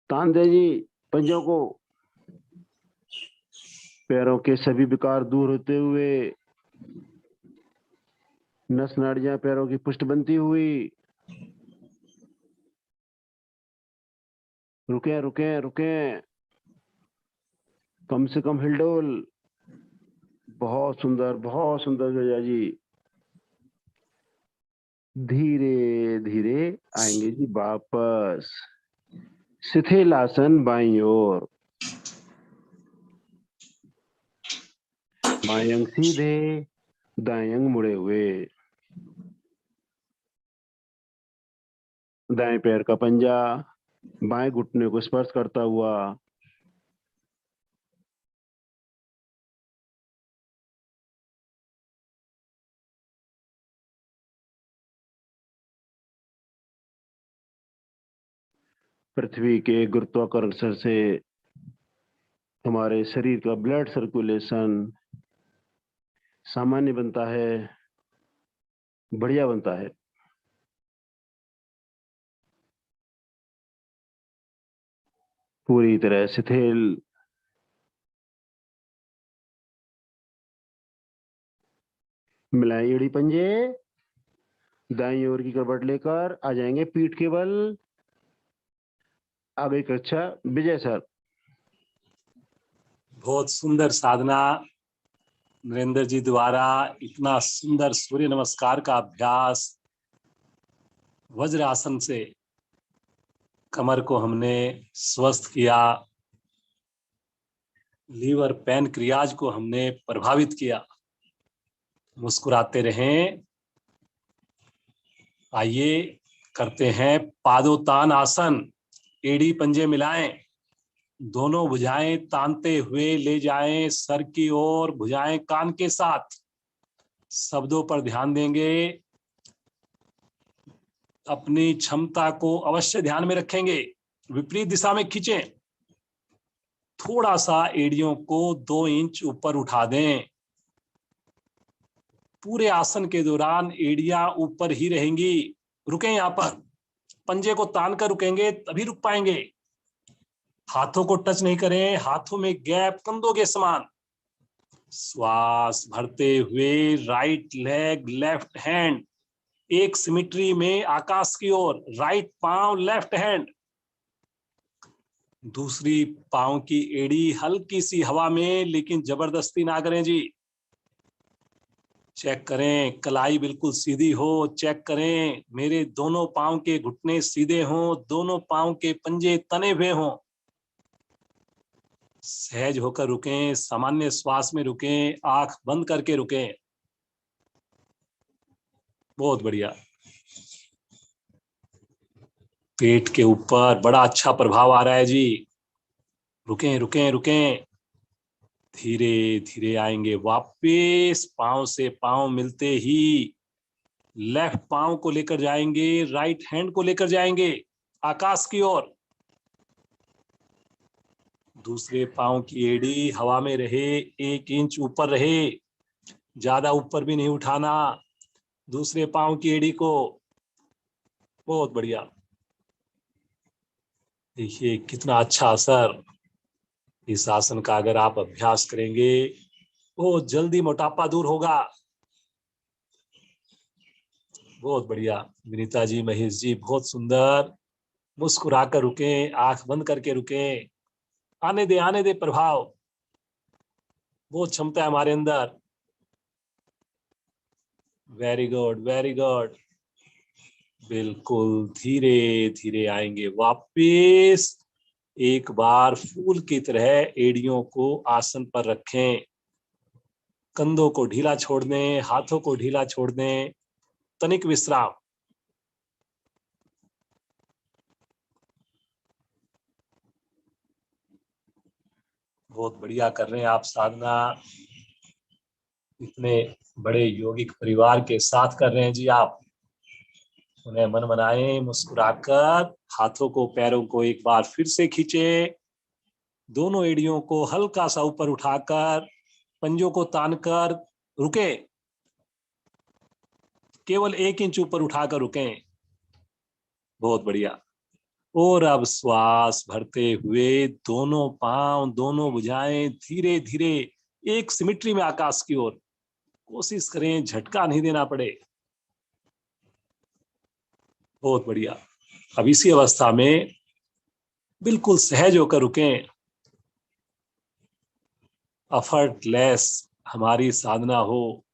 तान दें जी पंजों को। पैरों के सभी विकार दूर होते हुए नस नाड़ियां पैरों की पुष्ट बनती हुई। रुके रुके रुके, कम से कम हिलडोल। बहुत सुंदर जया जी। धीरे धीरे आएंगे जी वापस। शिथिल आसन बाईं ओर, बाएं अंग सीधे, दाएं अंग मुड़े हुए। दाएं पैर का पंजा बाएं घुटने को स्पर्श करता हुआ। पृथ्वी के गुरुत्वाकर्षण से हमारे शरीर का ब्लड सर्कुलेशन सामान्य बनता है, बढ़िया बनता है। पूरी तरह शिथिल। मिलाएं एड़ी पंजे, दाईं ओर की करवट लेकर आ जाएंगे पीठ के बल। आगे कक्षा विजय सर। बहुत सुंदर साधना नरेंद्र जी द्वारा। इतना सुंदर सूर्य नमस्कार का अभ्यास वज्रासन से कमर को हमने स्वस्थ किया, लीवर पैनक्रियाज को हमने प्रभावित किया। मुस्कुराते रहें। आइए करते हैं पादोत्तान आसन। एड़ी पंजे मिलाएं, दोनों भुजाएं तानते हुए ले जाएं सर की ओर, भुजाएं कान के साथ। शब्दों पर ध्यान देंगे, अपनी क्षमता को अवश्य ध्यान में रखेंगे। विपरीत दिशा में खींचें, थोड़ा सा एड़ियों को 2 इंच ऊपर उठा दें। पूरे आसन के दौरान एड़ियां ऊपर ही रहेंगी। रुकें यहां पर, पंजे को तान कर रुकेंगे तभी रुक पाएंगे। हाथों को टच नहीं करें, हाथों में गैप कंधों के समान। श्वास भरते हुए राइट लेग लेफ्ट हैंड एक सिमेट्री में आकाश की ओर, राइट पांव लेफ्ट हैंड। दूसरी पांव की एड़ी हल्की सी हवा में, लेकिन जबरदस्ती ना करें जी। चेक करें कलाई बिल्कुल सीधी हो, चेक करें मेरे दोनों पांव के घुटने सीधे हों, दोनों पांव के पंजे तने हुए हों। सहज होकर रुकें, सामान्य श्वास में रुकें, आंख बंद करके रुकें। बहुत बढ़िया। पेट के ऊपर बड़ा अच्छा प्रभाव आ रहा है जी। रुकें रुकें रुकें। धीरे धीरे आएंगे वापस। पांव से पांव मिलते ही लेफ्ट पांव को लेकर जाएंगे, राइट हैंड को लेकर जाएंगे आकाश की ओर। दूसरे पांव की एड़ी हवा में रहे, 1 इंच ऊपर रहे, ज्यादा ऊपर भी नहीं उठाना दूसरे पांव की एड़ी को। बहुत बढ़िया। देखिए कितना अच्छा असर इस आसन का अगर आप अभ्यास करेंगे, बहुत जल्दी मोटापा दूर होगा। बहुत बढ़िया विनीता जी, महेश जी, बहुत सुंदर। मुस्कुराकर रुकें, आंख बंद करके रुकें। आने दे प्रभाव। बहुत क्षमता है हमारे अंदर। Very good very good. बिल्कुल धीरे धीरे आएंगे वापिस। एक बार फूल की तरह एड़ियों को आसन पर रखें, कंधों को ढीला छोड़ दें, हाथों को ढीला छोड़ दें। तनिक विश्राम। बहुत बढ़िया कर रहे हैं आप साधना। इतने बड़े यौगिक परिवार के साथ कर रहे हैं जी आप। उन्हें मन बनाए, मुस्कुराकर हाथों को पैरों को एक बार फिर से खींचे, दोनों एड़ियों को हल्का सा ऊपर उठाकर पंजों को तानकर रुके, केवल 1 इंच ऊपर उठाकर रुकें। बहुत बढ़िया। और अब श्वास भरते हुए दोनों पांव दोनों भुजाएं धीरे धीरे एक सिमिट्री में आकाश की ओर। कोशिश करें झटका नहीं देना पड़े। बहुत बढ़िया। अब इसी अवस्था में बिल्कुल सहज होकर रुकें। एफर्टलेस हमारी साधना हो,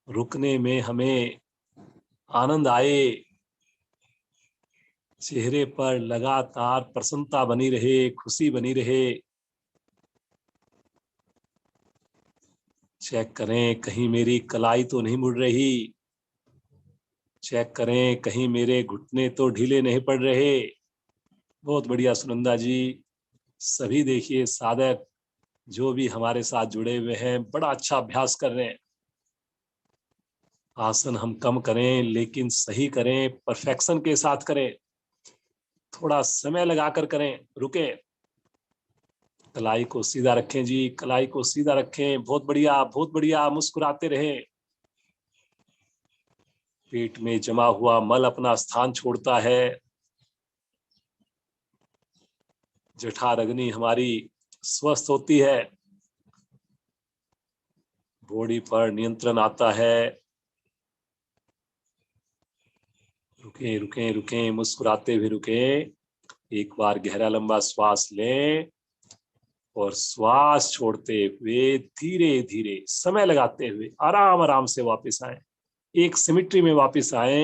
रुकने में हमें आनंद आए, चेहरे पर लगातार प्रसन्नता बनी रहे, खुशी बनी रहे। चेक करें कहीं मेरी कलाई तो नहीं मुड़ रही। चेक करें कहीं मेरे घुटने तो ढीले नहीं पड़ रहे। बहुत बढ़िया सुनंदा जी। सभी देखिए साधक जो भी हमारे साथ जुड़े हुए हैं बड़ा अच्छा अभ्यास कर रहे हैं। आसन हम कम करें लेकिन सही करें, परफेक्शन के साथ करें, थोड़ा समय लगाकर करें, रुके। कलाई को सीधा रखें जी, कलाई को सीधा रखें। बहुत बढ़िया, बहुत बढ़िया। मुस्कुराते रहें। पेट में जमा हुआ मल अपना स्थान छोड़ता है। जठराग्नि हमारी स्वस्थ होती है। बॉडी पर नियंत्रण आता है। रुके रुके रुके, मुस्कुराते हुए रुके। एक बार गहरा लंबा श्वास लें और श्वास छोड़ते हुए धीरे धीरे समय लगाते हुए आराम आराम से वापस आए। एक सिमिट्री में वापस आए।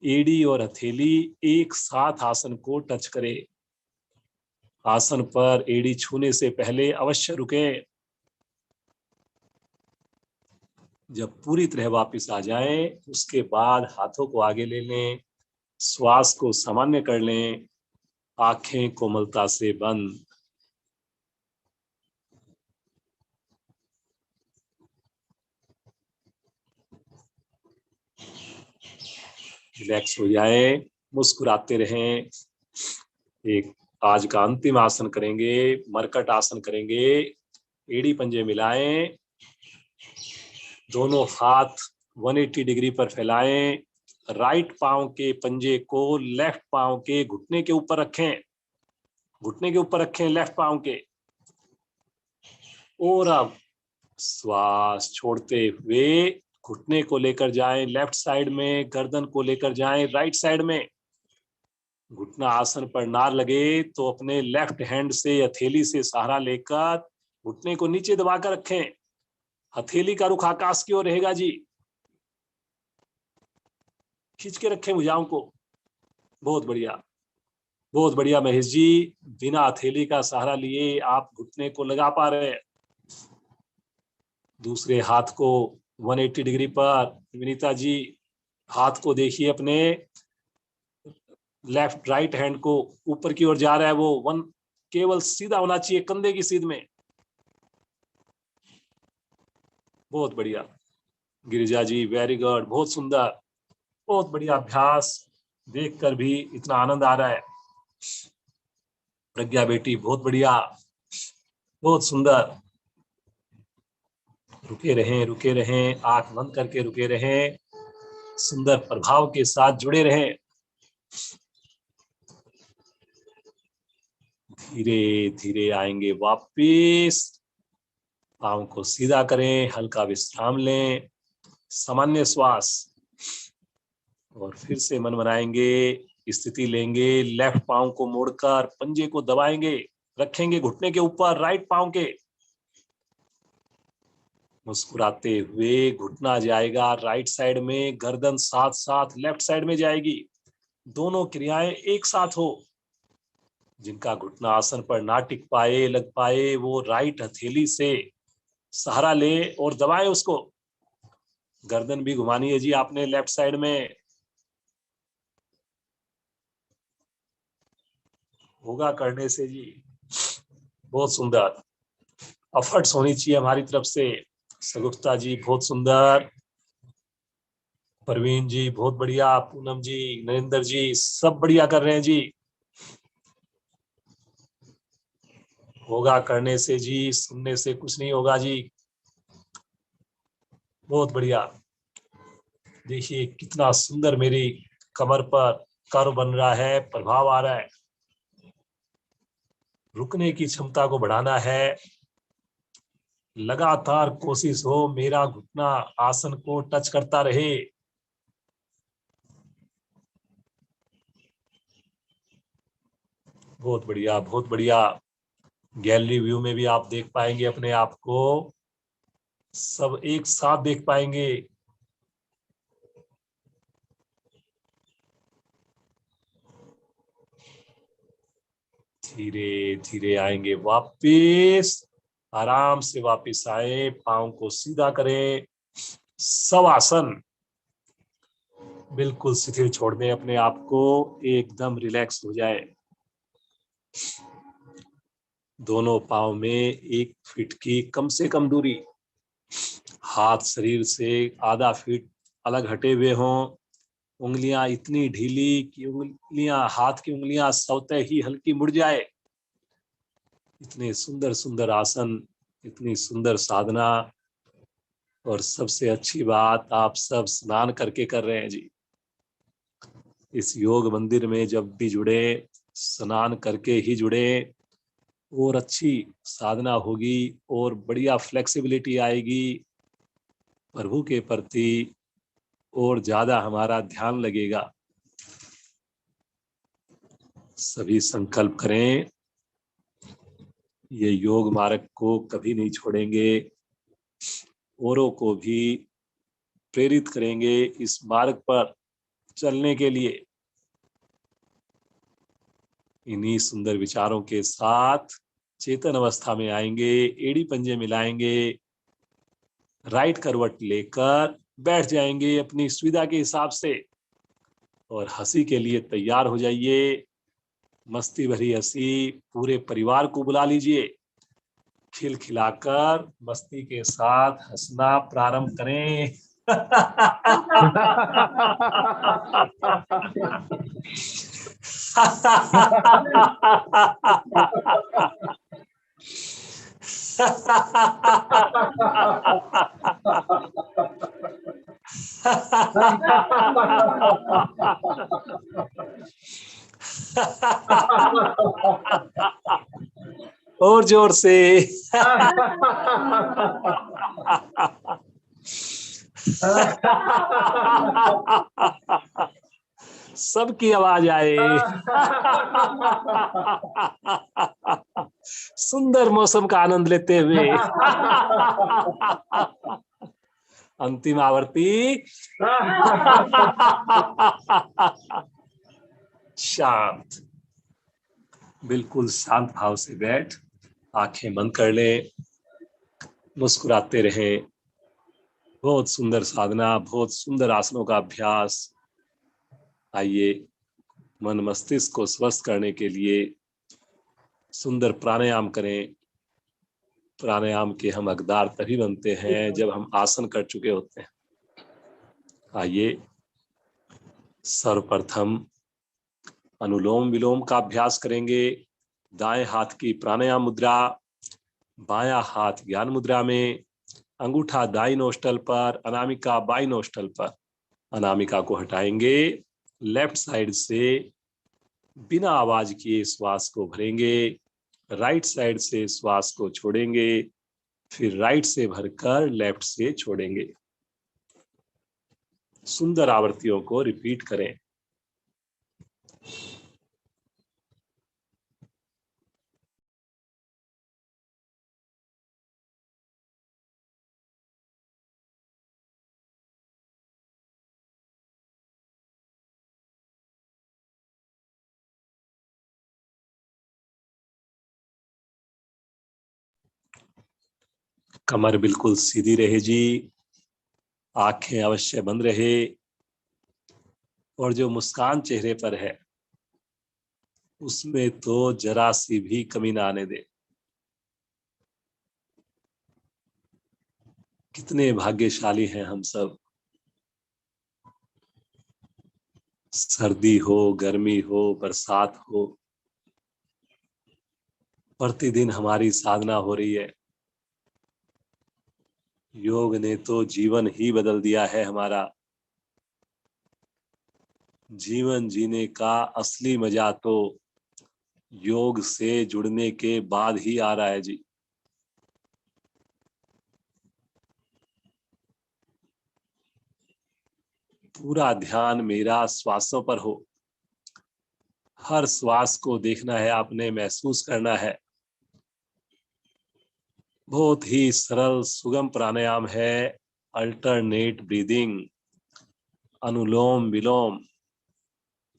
एड़ी और हथेली एक साथ आसन को टच करे। आसन पर एड़ी छूने से पहले अवश्य रुके। जब पूरी तरह वापस आ जाएं, उसके बाद हाथों को आगे ले लें, श्वास को सामान्य कर लें, आंखें कोमलता से बंद। रिलैक्स हो जाए, मुस्कुराते रहें। एक आज का अंतिम आसन करेंगे, मरकट आसन करेंगे। एड़ी पंजे मिलाएं, दोनों हाथ 180 डिग्री पर फैलाएं। राइट पांव के पंजे को लेफ्ट पांव के घुटने के ऊपर रखें। घुटने के ऊपर रखें लेफ्ट पांव के। और अब श्वास छोड़ते हुए घुटने को लेकर जाएं लेफ्ट साइड में, गर्दन को लेकर जाएं राइट साइड में। घुटना आसन पर ना लगे तो अपने लेफ्ट हैंड से हथेली से सहारा लेकर घुटने को नीचे दबाकर रखें। हथेली का रुख आकाश की ओर रहेगा जी। खींच के रखें भुजाओं को। बहुत बढ़िया, बहुत बढ़िया महेश जी। बिना हथेली का सहारा लिए आप घुटने को लगा पा रहे हैं। दूसरे हाथ को 180 डिग्री पर, विनीता जी हाथ को देखिए अपने, लेफ्ट राइट हैंड को ऊपर की ओर जा रहा है वो केवल सीधा होना चाहिए कंधे की सीध में। बहुत बढ़िया गिरिजा जी, वेरी गुड, बहुत सुंदर, बहुत बढ़िया अभ्यास। देखकर भी इतना आनंद आ रहा है। प्रज्ञा बेटी बहुत बढ़िया, बहुत सुंदर। रुके रहें, आंख बंद करके रुके रहें, सुंदर प्रभाव के साथ जुड़े रहें। धीरे धीरे आएंगे वापिस। पांव को सीधा करें, हल्का विश्राम लें, सामान्य श्वास। और फिर से मन बनाएंगे, स्थिति लेंगे, लेफ्ट पांव को मोड़कर पंजे को दबाएंगे, रखेंगे घुटने के ऊपर राइट पांव के। मुस्कुराते हुए घुटना जाएगा राइट साइड में, गर्दन साथ साथ लेफ्ट साइड में जाएगी। दोनों क्रियाएं एक साथ हो। जिनका घुटना आसन पर ना टिक पाए, लग पाए, वो राइट हथेली से सहारा ले और दबाए उसको। गर्दन भी घुमानी है जी आपने लेफ्ट साइड में। होगा करने से जी। बहुत सुंदर एफर्ट्स होनी चाहिए हमारी तरफ से। सगुप्ता जी बहुत सुंदर, परवीन जी बहुत बढ़िया, पूनम जी, नरेंद्र जी सब बढ़िया कर रहे हैं जी। होगा करने से जी, सुनने से कुछ नहीं होगा जी। बहुत बढ़िया। देखिए कितना सुंदर मेरी कमर पर कर्व बन रहा है, प्रभाव आ रहा है। रुकने की क्षमता को बढ़ाना है, लगातार कोशिश हो, मेरा घुटना आसन को टच करता रहे। बहुत बढ़िया, बहुत बढ़िया। गैलरी व्यू में भी आप देख पाएंगे अपने आप को, सब एक साथ देख पाएंगे। धीरे धीरे आएंगे वापिस, आराम से वापिस आए, पांव को सीधा करें, शवासन। बिल्कुल शिथिल छोड़ दें अपने आप को, एकदम रिलैक्स हो जाए। दोनों पांव में 1 फीट की कम से कम दूरी, हाथ शरीर से आधा फीट अलग हटे हुए हों, उंगलियां इतनी ढीली कि हाथ की उंगलियां स्वतः ही हल्की मुड़ जाए। इतने सुंदर सुंदर आसन, इतनी सुंदर साधना, और सबसे अच्छी बात, आप सब स्नान करके कर रहे हैं जी। इस योग मंदिर में जब भी जुड़े, स्नान करके ही जुड़े, और अच्छी साधना होगी, और बढ़िया फ्लेक्सिबिलिटी आएगी प्रभु के प्रति, और ज्यादा हमारा ध्यान लगेगा। सभी संकल्प करें, ये योग मार्ग को कभी नहीं छोड़ेंगे, औरों को भी प्रेरित करेंगे इस मार्ग पर चलने के लिए। इन्हीं सुंदर विचारों के साथ चेतन अवस्था में आएंगे, एड़ी पंजे मिलाएंगे, राइट करवट लेकर बैठ जाएंगे अपनी सुविधा के हिसाब से, और हंसी के लिए तैयार हो जाइए। मस्ती भरी हंसी, पूरे परिवार को बुला लीजिए, खिलखिलाकर मस्ती के साथ हंसना प्रारंभ करें। और जोर से। सबकी आवाज आए। सुंदर मौसम का आनंद लेते हुए अंतिम आवर्ती। शांत, बिल्कुल शांत भाव से बैठ, आंखें बंद कर ले, मुस्कुराते रहे। बहुत सुंदर साधना, बहुत सुंदर आसनों का अभ्यास। आइए, मन मस्तिष्क को स्वस्थ करने के लिए सुंदर प्राणायाम करें। प्राणायाम के हम हकदार तभी बनते हैं जब हम आसन कर चुके होते हैं। आइए, सर्वप्रथम अनुलोम विलोम का अभ्यास करेंगे। दाएं हाथ की प्राणायाम मुद्रा, बायां हाथ ज्ञान मुद्रा में, अंगूठा दाईं नोस्टल पर, अनामिका बाईं नोस्टल पर। अनामिका को हटाएंगे, लेफ्ट साइड से बिना आवाज किए श्वास को भरेंगे, राइट साइड से श्वास को छोड़ेंगे, फिर राइट से भरकर लेफ्ट से छोड़ेंगे। सुंदर आवृत्तियों को रिपीट करें। कमर बिल्कुल सीधी रहे जी, आंखें अवश्य बंद रहे, और जो मुस्कान चेहरे पर है उसमें तो जरा सी भी कमी ना आने दे। कितने भाग्यशाली हैं हम सब। सर्दी हो, गर्मी हो, बरसात हो, प्रतिदिन हमारी साधना हो रही है। योग ने तो जीवन ही बदल दिया है हमारा। जीवन जीने का असली मजा तो योग से जुड़ने के बाद ही आ रहा है जी। पूरा ध्यान मेरा श्वासों पर हो। हर श्वास को देखना है आपने, महसूस करना है। बहुत ही सरल सुगम प्राणायाम है। अल्टरनेट ब्रीदिंग, अनुलोम विलोम,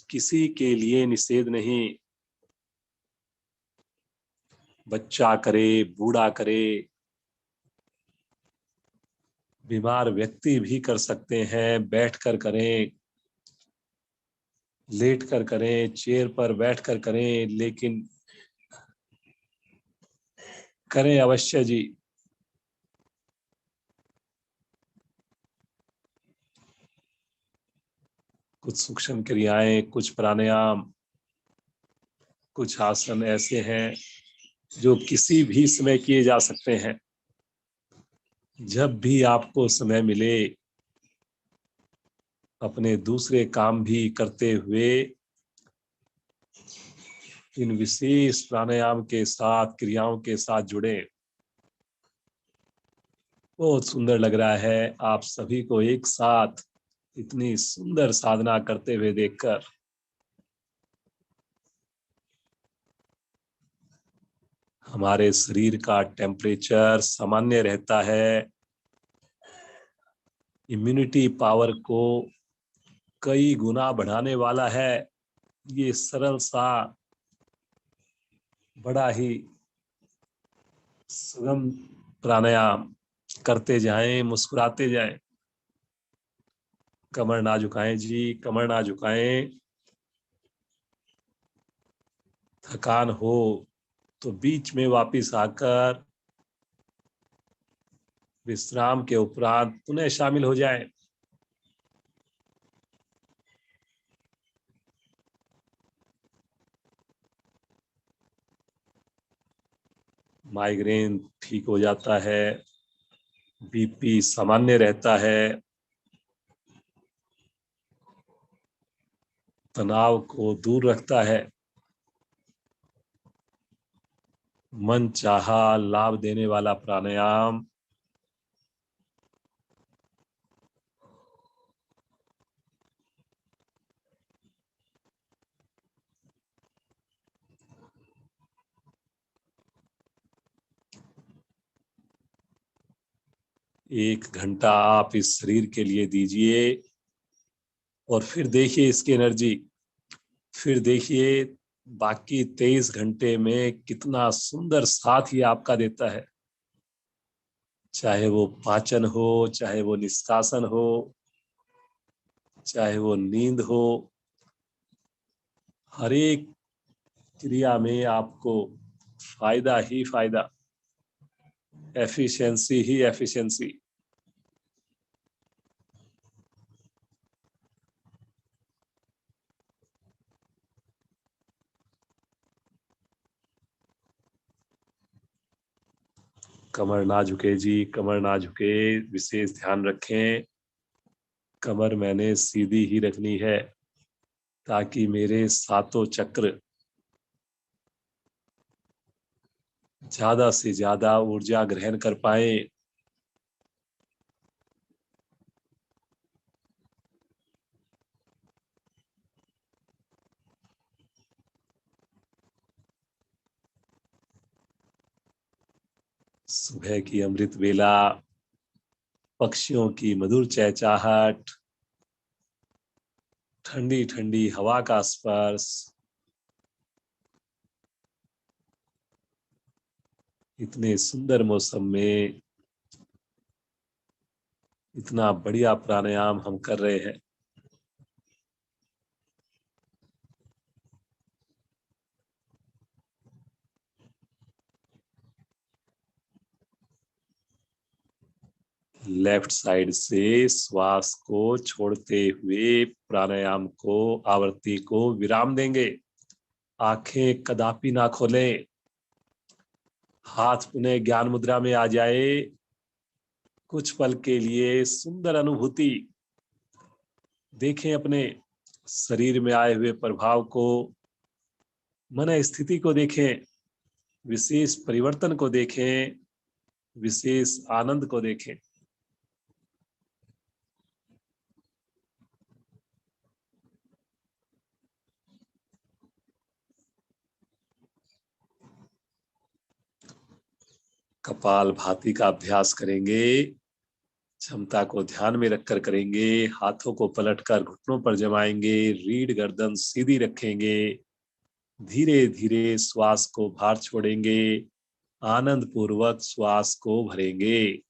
किसी के लिए निषेध नहीं। बच्चा करे, बूढ़ा करे, बीमार व्यक्ति भी कर सकते हैं। बैठकर करें, लेट कर करें, चेयर पर बैठकर करें, लेकिन करें अवश्य जी। कुछ सूक्ष्म क्रियाएं, कुछ प्राणायाम, कुछ आसन ऐसे हैं जो किसी भी समय किए जा सकते हैं। जब भी आपको समय मिले, अपने दूसरे काम भी करते हुए इन विशेष प्राणायाम के साथ, क्रियाओं के साथ जुड़े। बहुत सुंदर लग रहा है आप सभी को एक साथ इतनी सुंदर साधना करते हुए देखकर। हमारे शरीर का टेम्परेचर सामान्य रहता है। इम्यूनिटी पावर को कई गुना बढ़ाने वाला है ये सरल सा, बड़ा ही सुगम प्राणायाम। करते जाएं, मुस्कुराते जाएं। कमर ना झुकाएं जी, कमर ना झुकाएं। थकान हो तो बीच में वापस आकर विश्राम के उपरांत पुनः शामिल हो जाएं। माइग्रेन ठीक हो जाता है, बीपी सामान्य रहता है, तनाव को दूर रखता है। मन चाहा लाभ देने वाला प्राणायाम। एक घंटा आप इस शरीर के लिए दीजिए और फिर देखिए इसकी एनर्जी। फिर देखिए बाकी 23 घंटे में कितना सुंदर साथ ही आपका देता है। चाहे वो पाचन हो, चाहे वो निष्कासन हो, चाहे वो नींद हो, हर एक क्रिया में आपको फायदा ही फायदा, एफिशिएंसी ही एफिशिएंसी। कमर ना झुके जी, कमर ना झुके। विशेष ध्यान रखें, कमर मैंने सीधी ही रखनी है ताकि मेरे सातों चक्र ज्यादा से ज्यादा ऊर्जा ग्रहण कर पाए। सुबह की अमृत वेला, पक्षियों की मधुर चहचहाट, ठंडी ठंडी हवा का स्पर्श, इतने सुंदर मौसम में इतना बढ़िया प्राणायाम हम कर रहे हैं। लेफ्ट साइड से श्वास को छोड़ते हुए प्राणायाम को, आवृत्ति को विराम देंगे। आंखें कदापि ना खोलें। हाथ पुनः ज्ञान मुद्रा में आ जाए। कुछ पल के लिए सुंदर अनुभूति देखें, अपने शरीर में आए हुए प्रभाव को, मन स्थिति को देखें, विशेष परिवर्तन को देखें, विशेष आनंद को देखें। कपाल भाती का अभ्यास करेंगे, क्षमता को ध्यान में रखकर करेंगे। हाथों को पलटकर घुटनों पर जमाएंगे, रीढ़ गर्दन सीधी रखेंगे। धीरे धीरे श्वास को बाहर छोड़ेंगे, आनंद पूर्वक श्वास को भरेंगे।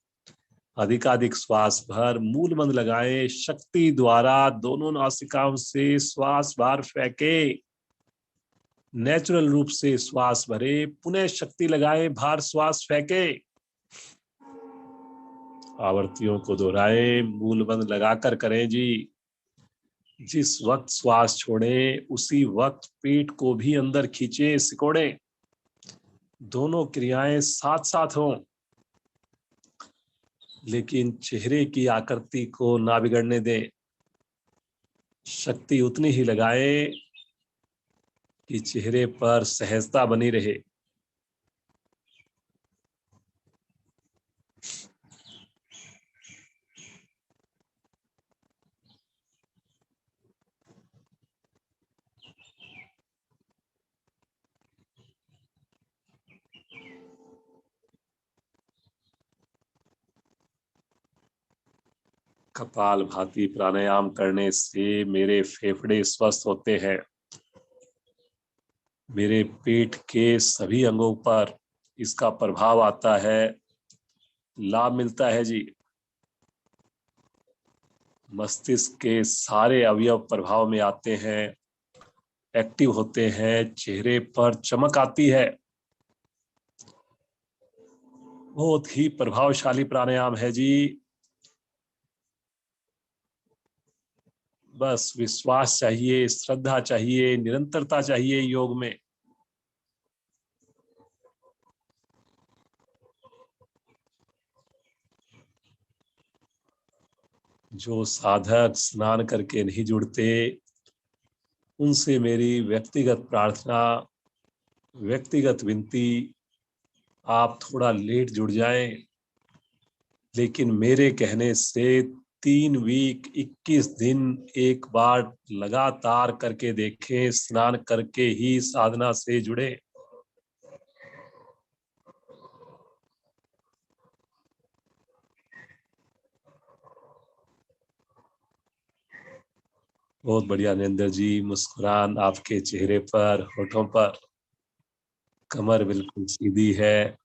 अधिकाधिक श्वास भर, मूल मंत्र लगाएं, शक्ति द्वारा दोनों नासिकाओं से श्वास बाहर फेंके। नेचुरल रूप से श्वास भरे, पुनः शक्ति लगाएं, बाहर श्वास फेंके। आवर्तियों को दोहराएं, मूल मंत्र लगाकर करें जी। जिस वक्त श्वास छोड़ें उसी वक्त पेट को भी अंदर खींचे, सिकोड़े। दोनों क्रियाएं साथ साथ हों, लेकिन चेहरे की आकृति को ना बिगड़ने दें। शक्ति उतनी ही लगाएं कि चेहरे पर सहजता बनी रहे। कपाल भाती प्राणायाम करने से मेरे फेफड़े स्वस्थ होते हैं, मेरे पेट के सभी अंगों पर इसका प्रभाव आता है, लाभ मिलता है जी। मस्तिष्क के सारे अवयव प्रभाव में आते हैं, एक्टिव होते हैं, चेहरे पर चमक आती है। बहुत ही प्रभावशाली प्राणायाम है जी। बस विश्वास चाहिए, श्रद्धा चाहिए, निरंतरता चाहिए योग में। जो साधक स्नान करके नहीं जुड़ते, उनसे मेरी व्यक्तिगत प्रार्थना, व्यक्तिगत विनती, आप थोड़ा लेट जुड़ जाएं, लेकिन मेरे कहने से 3 वीक 21 दिन एक बार लगातार करके देखें, स्नान करके ही साधना से जुड़े। बहुत बढ़िया नरेंद्र जी, मुस्कुरान आपके चेहरे पर, होठों पर, कमर बिल्कुल सीधी है।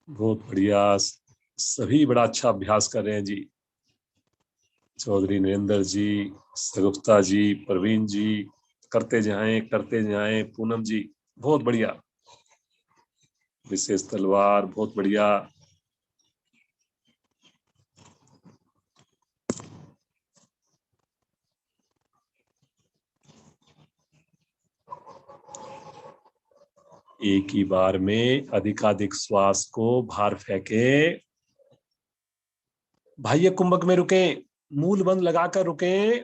बहुत बढ़िया, सभी बड़ा अच्छा अभ्यास कर रहे हैं जी। चौधरी नरेंद्र जी, सगुप्ता जी, प्रवीण जी, करते जाएं। पूनम जी, बहुत बढ़िया। विशेष तलवार, बहुत बढ़िया। एक ही बार में अधिकाधिक श्वास को बाहर फेंके। बाह्य कुंभक में रुके, मूल बंद लगाकर रुके।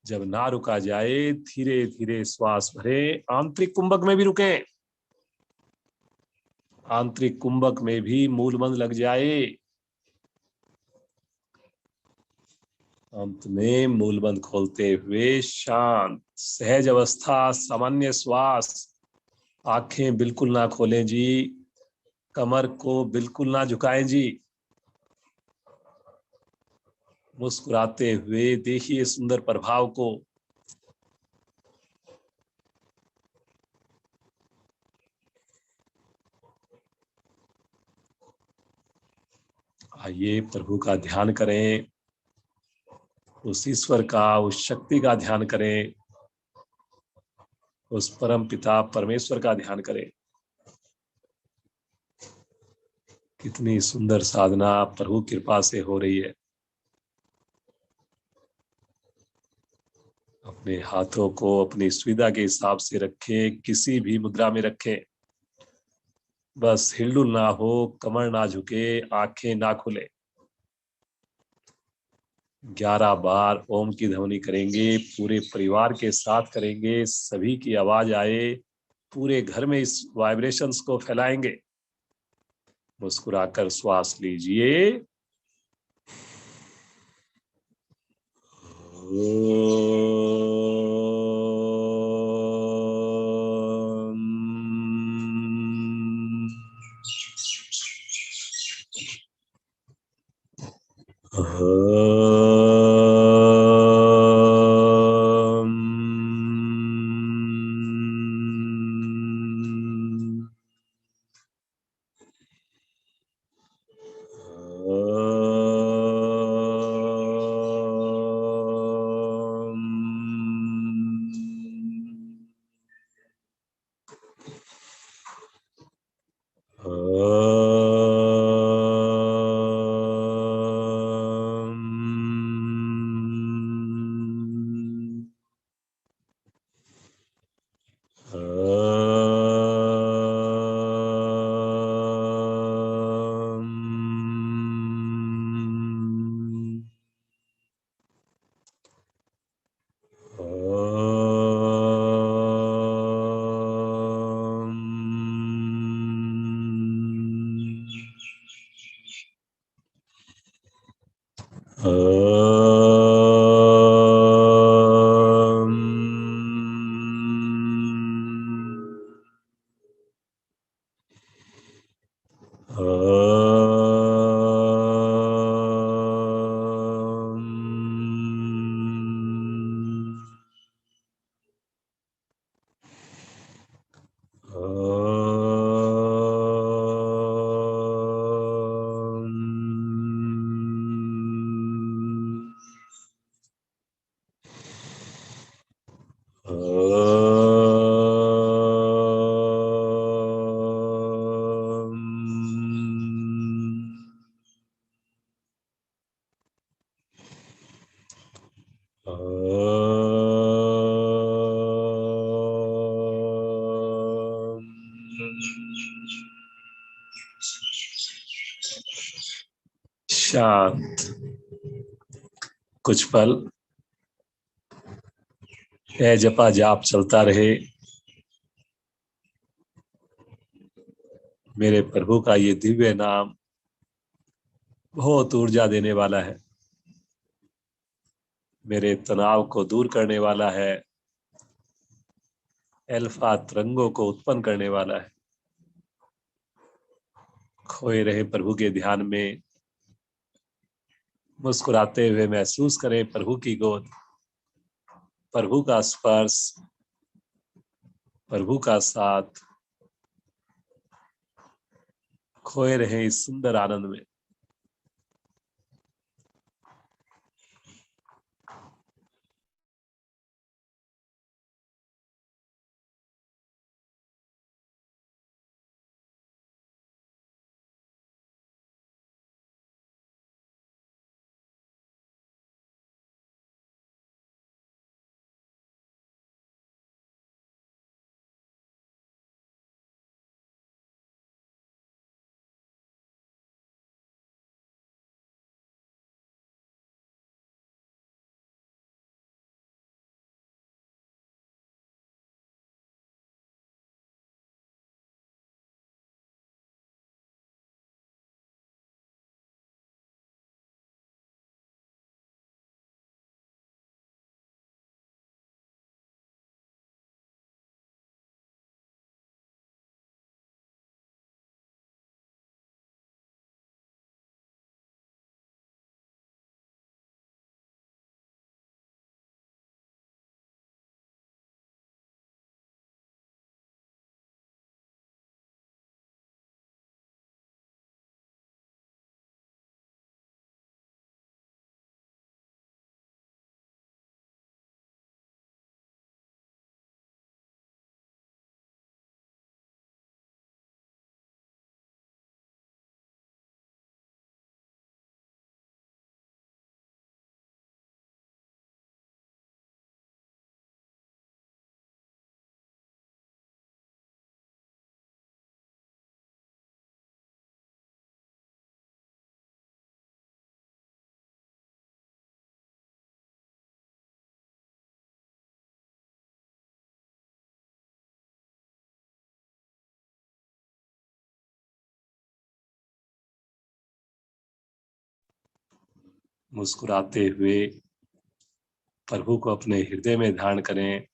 जब ना रुका जाए, धीरे धीरे श्वास भरे, आंतरिक कुंभक में भी रुके। आंतरिक कुंभक में भी मूल बंद लग जाए। अंत में मूल बंद खोलते हुए शांत सहज अवस्था, सामान्य श्वास। आंखें बिल्कुल ना खोलें जी, कमर को बिल्कुल ना झुकाएं जी। मुस्कुराते हुए देखिए सुंदर प्रभाव को। आइए प्रभु का ध्यान करें, उस ईश्वर का, उस शक्ति का ध्यान करें, उस परम पिता परमेश्वर का ध्यान करें। कितनी सुंदर साधना प्रभु कृपा से हो रही है। अपने हाथों को अपनी सुविधा के हिसाब से रखें, किसी भी मुद्रा में रखें। बस हिलडुल ना हो, कमर ना झुके, आंखें ना खुले। 11 बार ओम की ध्वनि करेंगे, पूरे परिवार के साथ करेंगे, सभी की आवाज आए, पूरे घर में इस वाइब्रेशंस को फैलाएंगे। मुस्कुराकर श्वास लीजिए। शांत। कुछ पल ए जपा जाप चलता रहे। मेरे प्रभु का ये दिव्य नाम बहुत ऊर्जा देने वाला है, मेरे तनाव को दूर करने वाला है, अल्फा तरंगों को उत्पन्न करने वाला है। खोए रहे प्रभु के ध्यान में, मुस्कुराते हुए महसूस करें प्रभु की गोद, प्रभु का स्पर्श, प्रभु का साथ। खोए रहे इस सुंदर आनंद में। मुस्कुराते हुए प्रभु को अपने हृदय में धारण करें।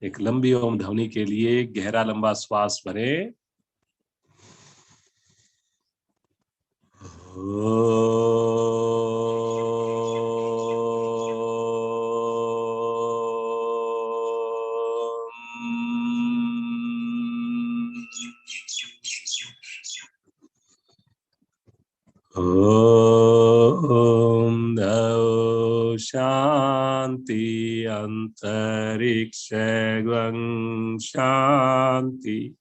एक लंबी ओम ध्वनि के लिए गहरा लंबा श्वास भरें। ओम नमो शांति अंतरिक्ष शांति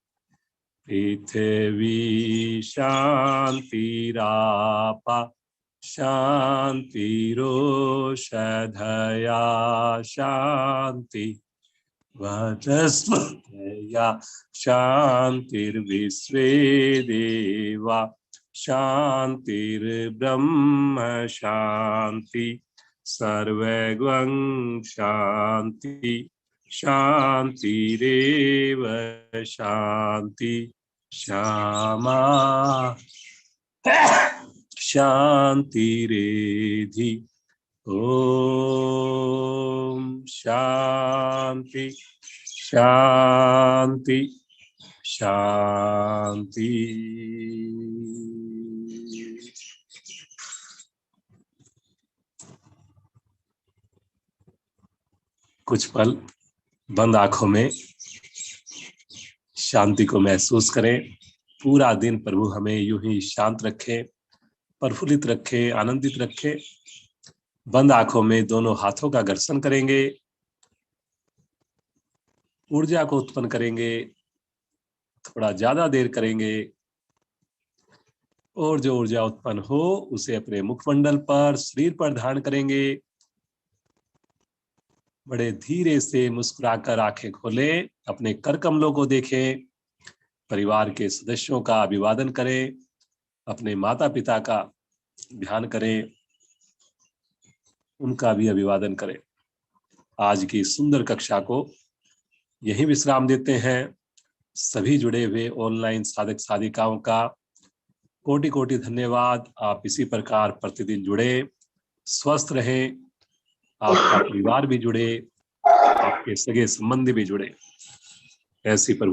पृथ्वी शांतिरापा शांतिरोषधया शांति वनस्पतयः शांतिर्विश्वे देवा शांतिर्ब्रह्म शांति सर्वगं शांति शांतिरेव शांति श्यामा शांतिरेधि। ओम शांति शांति शांति। कुछ पल बंद आंखों में शांति को महसूस करें। पूरा दिन प्रभु हमें यूं ही शांत रखे, प्रफुल्लित रखे, आनंदित रखे। बंद आंखों में दोनों हाथों का घर्षण करेंगे, ऊर्जा को उत्पन्न करेंगे, थोड़ा ज्यादा देर करेंगे और जो ऊर्जा उत्पन्न हो उसे अपने मुखमंडल पर, शरीर पर धारण करेंगे। बड़े धीरे से मुस्कुराकर आंखें खोलें, अपने कर कमलों को देखें, परिवार के सदस्यों का अभिवादन करें, अपने माता पिता का ध्यान करें, उनका भी अभिवादन करें। आज की सुंदर कक्षा को यही विश्राम देते हैं। सभी जुड़े हुए ऑनलाइन साधक साधिकाओं का कोटि कोटि धन्यवाद। आप इसी प्रकार प्रतिदिन जुड़े, स्वस्थ रहें, आपका परिवार भी जुड़े, आपके सगे संबंधी भी जुड़े। ऐसी